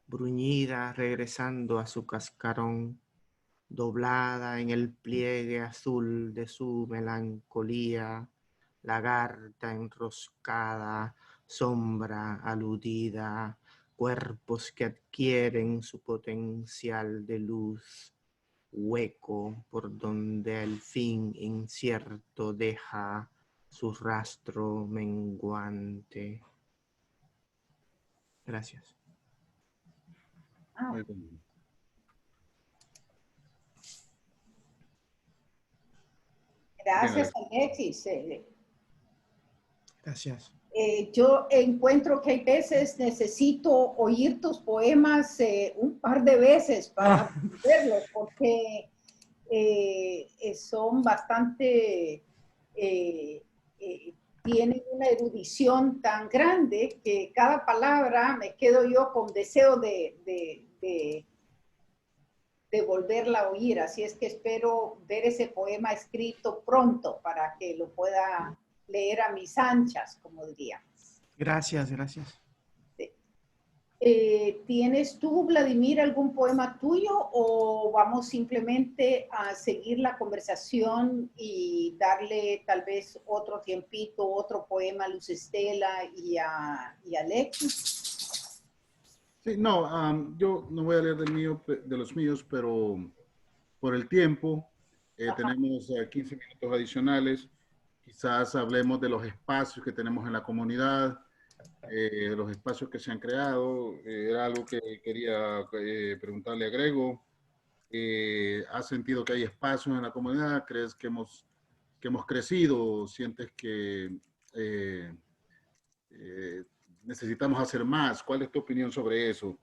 bruñida regresando a su cascarón, doblada en el pliegue azul de su melancolía, lagarta enroscada, sombra aludida, cuerpos que adquieren su potencial de luz, hueco por donde el fin incierto deja su rastro menguante. Gracias. Muy bien. Gracias, Alexis. Gracias. Yo encuentro que hay veces necesito oír tus poemas un par de veces para verlos, porque son bastante, tienen una erudición tan grande que cada palabra me quedo yo con deseo de volverla a oír. Así es que espero ver ese poema escrito pronto para que lo pueda leer a mis anchas, como diríamos. Gracias, gracias. Sí. ¿Tienes tú, Vladimir, algún poema tuyo o vamos simplemente a seguir la conversación y darle tal vez otro tiempito, otro poema a Luz Estela y a Alexis? Sí, no, yo no voy a leer de los míos, pero por el tiempo tenemos 15 minutos adicionales. Quizás hablemos de los espacios que tenemos en la comunidad los espacios que se han creado. Era algo que quería preguntarle a Grego. ¿Has sentido que hay espacios en la comunidad? ¿Crees que hemos crecido? ¿Sientes que eh, necesitamos hacer más? ¿Cuál es tu opinión sobre eso?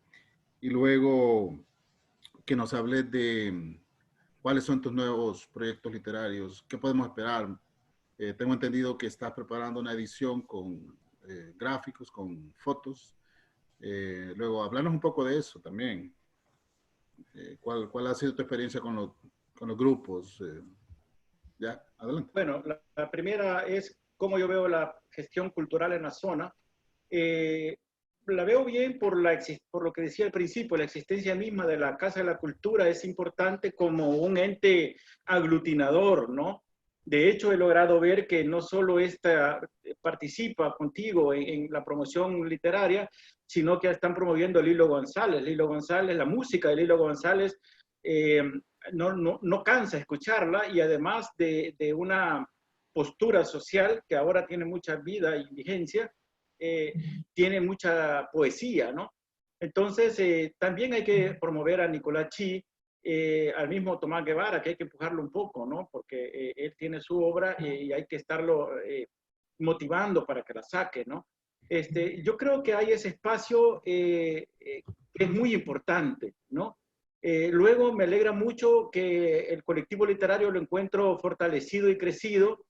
Y luego que nos hables de cuáles son tus nuevos proyectos literarios, qué podemos esperar. Tengo entendido que estás preparando una edición con gráficos, con fotos. Luego, hablarnos un poco de eso también. ¿Cuál ha sido tu experiencia con los grupos? Ya, adelante. Bueno, la primera es cómo yo veo la gestión cultural en la zona. La veo bien por lo que decía al principio, la existencia misma de la Casa de la Cultura es importante como un ente aglutinador, ¿no? De hecho, he logrado ver que no solo esta participa contigo en la promoción literaria, sino que están promoviendo a Lilo González. Lilo González, la música de Lilo González, no cansa escucharla, y además de una postura social que ahora tiene mucha vida y vigencia, tiene mucha poesía, ¿no? Entonces, también hay que promover a Nicolás Chi, al mismo Tomás Guevara, que hay que empujarlo un poco, ¿no? Porque él tiene su obra y hay que estarlo motivando para que la saque, ¿no? Yo creo que hay ese espacio que es muy importante, ¿no? Luego me alegra mucho que el colectivo literario lo encuentro fortalecido y crecido.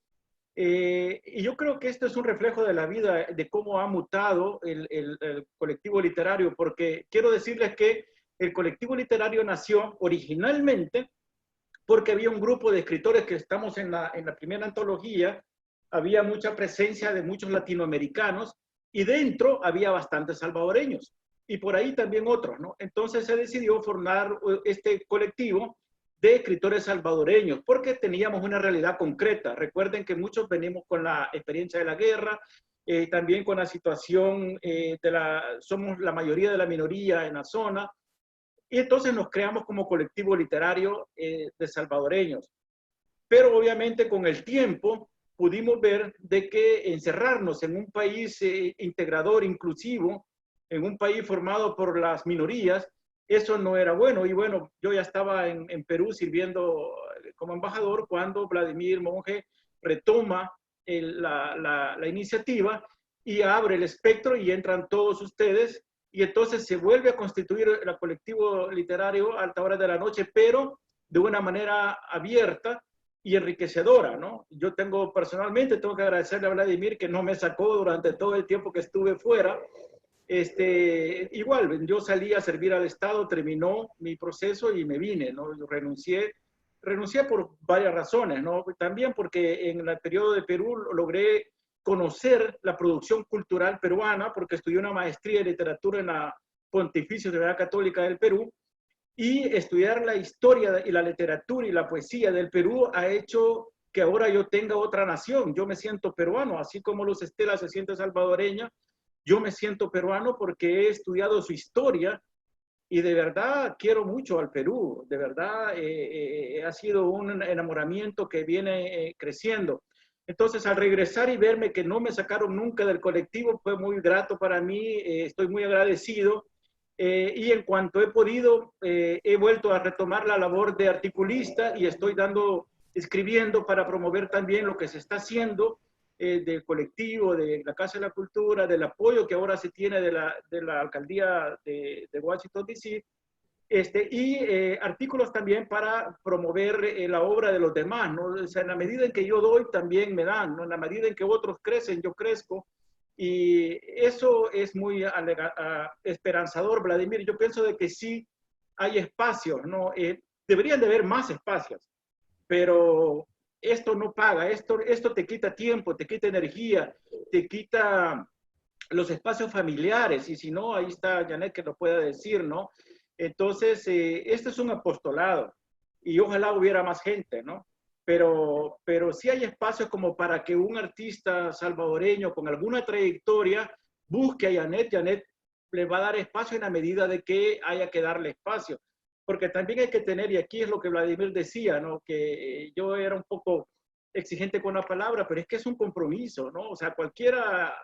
Y yo creo que esto es un reflejo de la vida, de cómo ha mutado el colectivo literario, porque quiero decirles que el colectivo literario nació originalmente porque había un grupo de escritores que estamos en la primera antología, había mucha presencia de muchos latinoamericanos y dentro había bastantes salvadoreños y por ahí también otros, ¿no? Entonces se decidió formar este colectivo de escritores salvadoreños, porque teníamos una realidad concreta. Recuerden que muchos venimos con la experiencia de la guerra, también con la situación somos la mayoría de la minoría en la zona, y entonces nos creamos como colectivo literario de salvadoreños. Pero obviamente con el tiempo pudimos ver de que encerrarnos en un país integrador, inclusivo, en un país formado por las minorías, eso no era bueno. Y bueno, yo ya estaba en Perú sirviendo como embajador cuando Vladimir Monge retoma la iniciativa y abre el espectro y entran todos ustedes, y entonces se vuelve a constituir el colectivo literario a alta hora de la noche, pero de una manera abierta y enriquecedora, ¿no? Yo personalmente tengo que agradecerle a Vladimir que no me sacó durante todo el tiempo que estuve fuera. Igual, yo salí a servir al Estado, terminó mi proceso y me vine, ¿no? Yo renuncié por varias razones, ¿no? También porque en el periodo de Perú logré conocer la producción cultural peruana, porque estudié una maestría de literatura en la Pontificia Universidad Católica del Perú, y estudiar la historia y la literatura y la poesía del Perú ha hecho que ahora yo tenga otra nación. Yo me siento peruano, así como Luz Estela se siente salvadoreña. Yo me siento peruano porque he estudiado su historia y de verdad quiero mucho al Perú. De verdad ha sido un enamoramiento que viene creciendo. Entonces, al regresar y verme que no me sacaron nunca del colectivo, fue muy grato para mí. Estoy muy agradecido. Y en cuanto he podido, he vuelto a retomar la labor de articulista y estoy escribiendo para promover también lo que se está haciendo del colectivo, de la Casa de la Cultura, del apoyo que ahora se tiene de la alcaldía de Washington, D.C., y artículos también para promover la obra de los demás, ¿no? O sea, en la medida en que yo doy, también me dan, ¿no? En la medida en que otros crecen, yo crezco. Y eso es muy esperanzador, Vladimir. Yo pienso de que sí hay espacios, ¿no? Deberían de haber más espacios, pero esto no paga, esto te quita tiempo, te quita energía, te quita los espacios familiares, y si no, ahí está Janet que lo pueda decir, ¿no? Entonces, este es un apostolado, y ojalá hubiera más gente, ¿no? Pero sí hay espacios como para que un artista salvadoreño con alguna trayectoria busque a Janet. Janet le va a dar espacio en la medida de que haya que darle espacio. Porque también hay que tener, y aquí es lo que Vladimir decía, ¿no? Que yo era un poco exigente con la palabra, pero es que es un compromiso, ¿no? O sea, cualquiera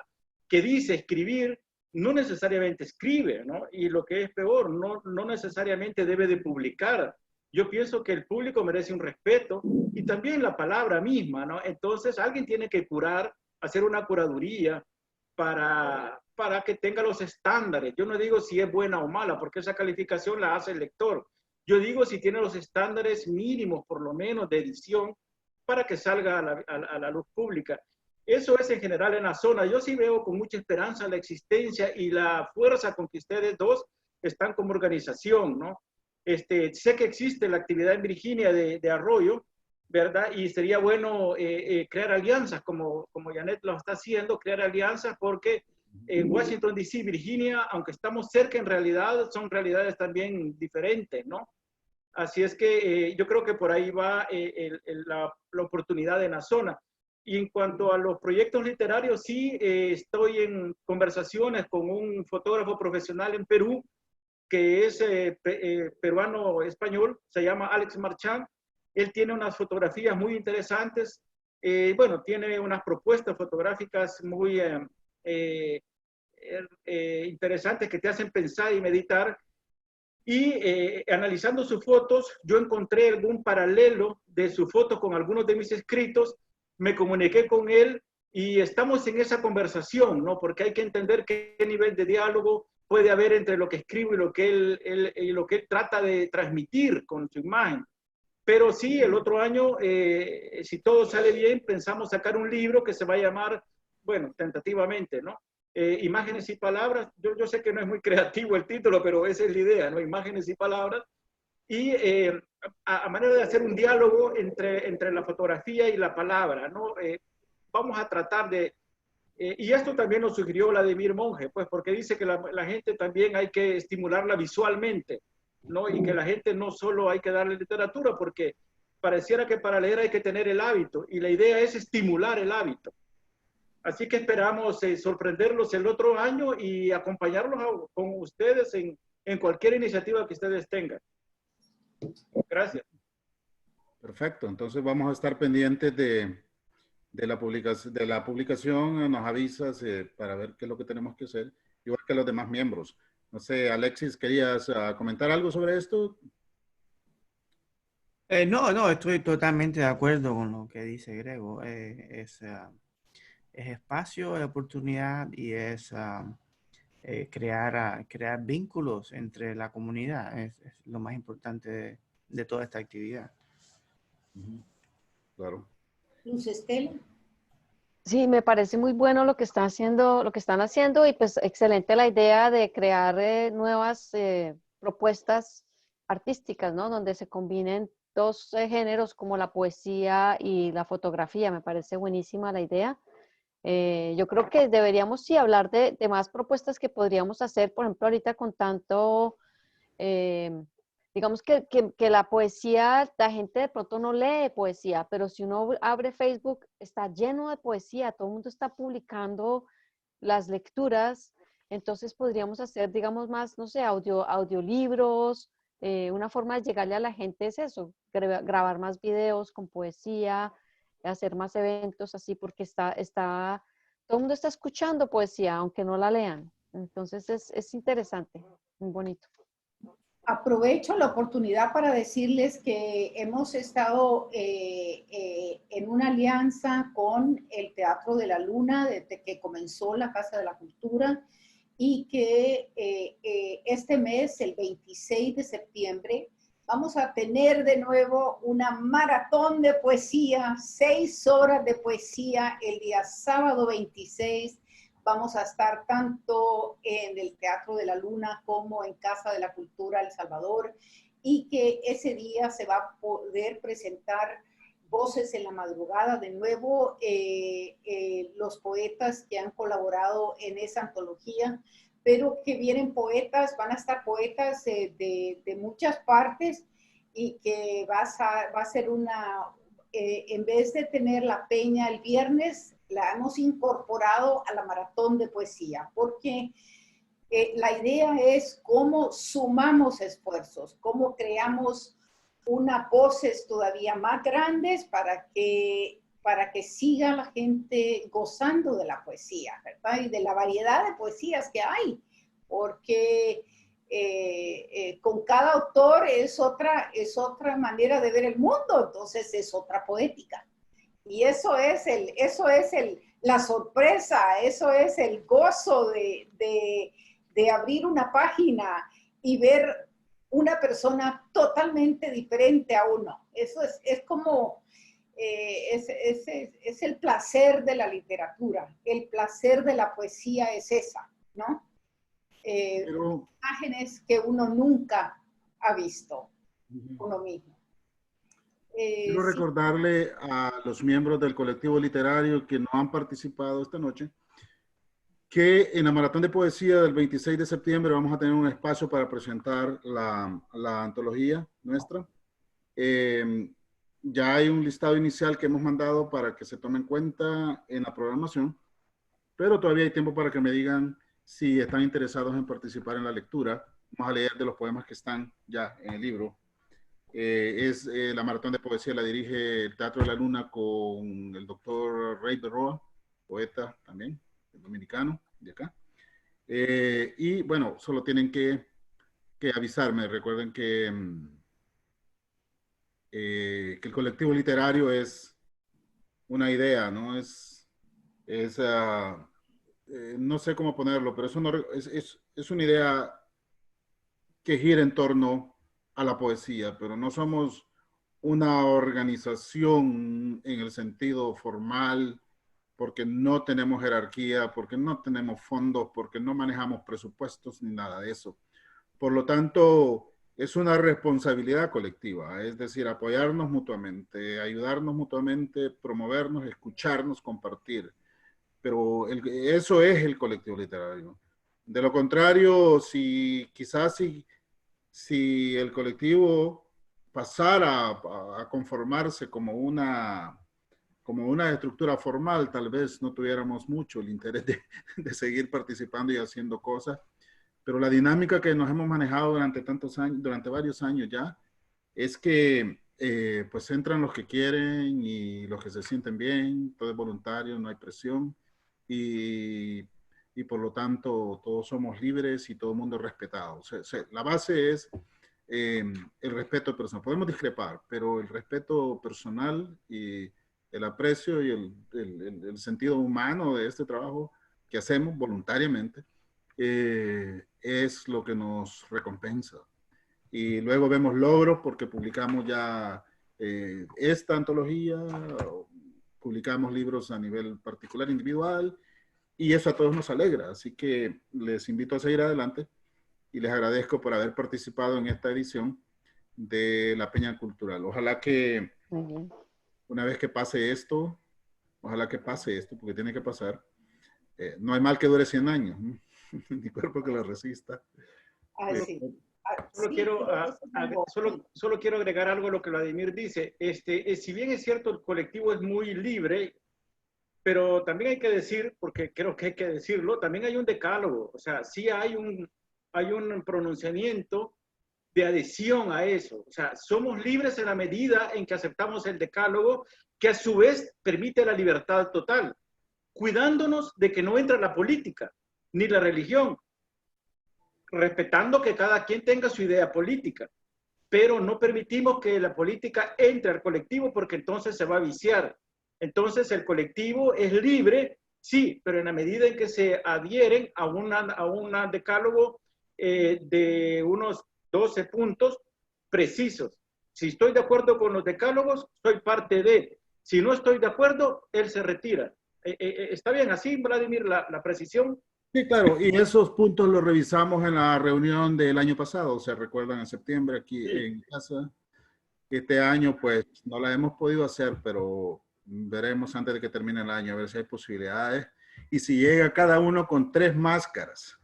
que dice escribir, no necesariamente escribe, ¿no? Y lo que es peor, no necesariamente debe de publicar. Yo pienso que el público merece un respeto y también la palabra misma, ¿no? Entonces alguien tiene que curar, hacer una curaduría para que tenga los estándares. Yo no digo si es buena o mala, porque esa calificación la hace el lector. Yo digo si tiene los estándares mínimos, por lo menos, de edición, para que salga a la luz pública. Eso es en general en la zona. Yo sí veo con mucha esperanza la existencia y la fuerza con que ustedes dos están como organización, ¿no? Sé que existe la actividad en Virginia de Arroyo, ¿verdad? Y sería bueno crear alianzas, como Janet lo está haciendo, crear alianzas, porque Washington, D.C., Virginia, aunque estamos cerca en realidad, son realidades también diferentes, ¿no? Así es que yo creo que por ahí va la oportunidad en la zona. Y en cuanto a los proyectos literarios, sí, estoy en conversaciones con un fotógrafo profesional en Perú, que es peruano-español, se llama Alex Marchand. Él tiene unas fotografías muy interesantes, bueno, tiene unas propuestas fotográficas muy interesantes que te hacen pensar y meditar. Y analizando sus fotos, yo encontré algún paralelo de sus fotos con algunos de mis escritos, me comuniqué con él y estamos en esa conversación, ¿no? Porque hay que entender qué nivel de diálogo puede haber entre lo que escribo y lo que él trata de transmitir con su imagen. Pero sí, el otro año, si todo sale bien, pensamos sacar un libro que se va a llamar, bueno, tentativamente, ¿no? Imágenes y palabras. Yo sé que no es muy creativo el título, pero esa es la idea, ¿no? Imágenes y palabras. Y a manera de hacer un diálogo entre la fotografía y la palabra, ¿no? Vamos a tratar de... y esto también lo sugirió Vladimir Monge, pues porque dice que la gente también hay que estimularla visualmente, ¿no? Y que la gente no solo hay que darle literatura, porque pareciera que para leer hay que tener el hábito, y la idea es estimular el hábito. Así que esperamos sorprenderlos el otro año y acompañarlos con ustedes en cualquier iniciativa que ustedes tengan. Gracias. Perfecto, entonces vamos a estar pendientes de la publicación, nos avisas para ver qué es lo que tenemos que hacer, igual que los demás miembros. No sé, Alexis, ¿querías comentar algo sobre esto? No, estoy totalmente de acuerdo con lo que dice Grego. Es espacio, es oportunidad y es crear vínculos entre la comunidad. Es lo más importante de toda esta actividad. Claro. Luz Estela. Sí, me parece muy bueno lo que están haciendo y pues excelente la idea de crear nuevas propuestas artísticas, ¿no? Donde se combinen dos géneros como la poesía y la fotografía. Me parece buenísima la idea. Yo creo que deberíamos sí hablar de más propuestas que podríamos hacer, por ejemplo, ahorita con tanto, digamos que la poesía, la gente de pronto no lee poesía, pero si uno abre Facebook, está lleno de poesía, todo el mundo está publicando las lecturas, entonces podríamos hacer, digamos, más, no sé, audiolibros, una forma de llegarle a la gente es eso, grabar más videos con poesía, hacer más eventos así, porque todo el mundo está escuchando poesía, aunque no la lean. Entonces es interesante, muy bonito. Aprovecho la oportunidad para decirles que hemos estado en una alianza con el Teatro de la Luna desde que comenzó la Casa de la Cultura y que este mes, el 26 de septiembre, vamos a tener de nuevo una maratón de poesía, 6 horas de poesía el día sábado 26. Vamos a estar tanto en el Teatro de la Luna como en Casa de la Cultura El Salvador y que ese día se va a poder presentar Voces en la Madrugada, de nuevo los poetas que han colaborado en esa antología, pero que vienen poetas, van a estar poetas de muchas partes y que va a ser una, en vez de tener la peña el viernes, la hemos incorporado a la maratón de poesía, porque la idea es cómo sumamos esfuerzos, cómo creamos unas voces todavía más grandes para que para que siga la gente gozando de la poesía, ¿verdad? Y de la variedad de poesías que hay, porque con cada autor es otra manera de ver el mundo, entonces es otra poética. Y eso es la sorpresa, eso es el gozo de abrir una página y ver una persona totalmente diferente a uno. Eso es como, es el placer de la literatura, el placer de la poesía es esa, ¿no? Pero, Imágenes que uno nunca ha visto, uno mismo. quiero Sí. recordarle a los miembros del colectivo literario que no han participado esta noche que en la Maratón de Poesía del 26 de septiembre vamos a tener un espacio para presentar la antología nuestra. Ya hay un listado inicial que hemos mandado para que se tome en cuenta en la programación, pero todavía hay tiempo para que me digan si están interesados en participar en la lectura. Vamos a leer de los poemas que están ya en el libro. La Maratón de Poesía la dirige el Teatro de la Luna con el doctor Rey Berroa, poeta también, dominicano, de acá. Y bueno, solo tienen que avisarme. Recuerden que el colectivo literario es una idea, ¿no? No sé cómo ponerlo, pero es una idea que gira en torno a la poesía, pero no somos una organización en el sentido formal, porque no tenemos jerarquía, porque no tenemos fondos, porque no manejamos presupuestos ni nada de eso. Por lo tanto, es una responsabilidad colectiva, es decir, apoyarnos mutuamente, ayudarnos mutuamente, promovernos, escucharnos, compartir. Pero eso es el colectivo literario. De lo contrario, si el colectivo pasara a conformarse como una estructura formal, tal vez no tuviéramos mucho el interés de seguir participando y haciendo cosas, pero la dinámica que nos hemos manejado durante varios años ya, es que pues entran los que quieren y los que se sienten bien, todo es voluntario, no hay presión y por lo tanto todos somos libres y todo el mundo es respetado. La base es el respeto personal. Podemos discrepar, pero el respeto personal y el aprecio y el sentido humano de este trabajo que hacemos voluntariamente es lo que nos recompensa. Y luego vemos logros porque publicamos ya esta antología, publicamos libros a nivel particular, individual, y eso a todos nos alegra. Así que les invito a seguir adelante y les agradezco por haber participado en esta edición de la Peña Cultural. Ojalá que una vez que pase esto, porque tiene que pasar, no hay mal que dure 100 años, ni cuerpo que lo resista. Sí. Solo quiero agregar algo a lo que Vladimir dice. Si bien es cierto, el colectivo es muy libre, pero también hay que decir, porque creo que hay que decirlo, también hay un decálogo. O sea, sí hay un pronunciamiento de adhesión a eso. O sea, somos libres en la medida en que aceptamos el decálogo, que a su vez permite la libertad total, cuidándonos de que no entre la política ni la religión, respetando que cada quien tenga su idea política, pero no permitimos que la política entre al colectivo porque entonces se va a viciar. Entonces el colectivo es libre, sí, pero en la medida en que se adhieren a un decálogo de unos 12 puntos precisos. Si estoy de acuerdo con los decálogos, soy parte de. Si no estoy de acuerdo, él se retira. ¿Está bien así, Vladimir, la precisión? Sí, claro, y esos puntos los revisamos en la reunión del año pasado, se recuerdan, en septiembre aquí en casa. Este año pues no la hemos podido hacer, pero veremos antes de que termine el año, a ver si hay posibilidades. Y si llega cada uno con 3 máscaras.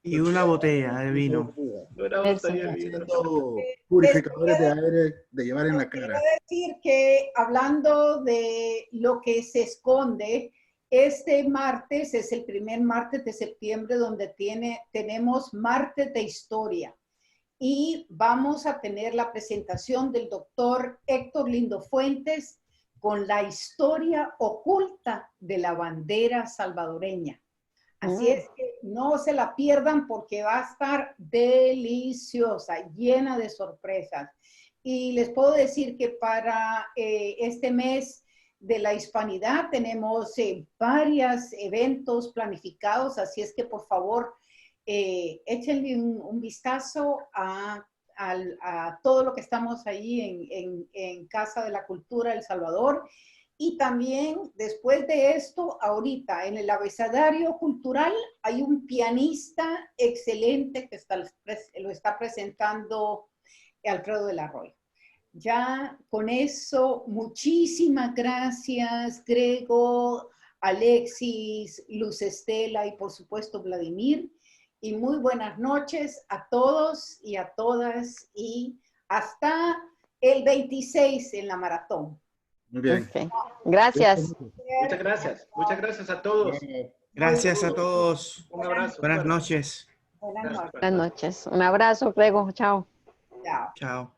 Y una botella de vino. Purificadores de aire de llevar en la cara. Quiero decir que hablando de lo que se esconde, este martes es el primer martes de septiembre donde tenemos martes de historia. y vamos a tener la presentación del doctor Héctor Lindo Fuentes con la historia oculta de la bandera salvadoreña. Así es que no se la pierdan porque va a estar deliciosa, llena de sorpresas. Y les puedo decir que para este mes de la hispanidad tenemos varios eventos planificados, así es que por favor échenle un vistazo a todo lo que estamos ahí en Casa de la Cultura El Salvador. Y también después de esto, ahorita en el abecedario cultural hay un pianista excelente que lo está presentando Alfredo del Arroyo. Ya con eso, muchísimas gracias, Grego, Alexis, Luz Estela y por supuesto Vladimir. Y muy buenas noches a todos y a todas y hasta el 26 en la maratón. Muy bien. Okay. Gracias. Muchas gracias. Muchas gracias a todos. Gracias a todos. Un abrazo. Buenas noches. Buenas noches. Buenas noches. Un abrazo, Grego. Chao. Chao. Chao.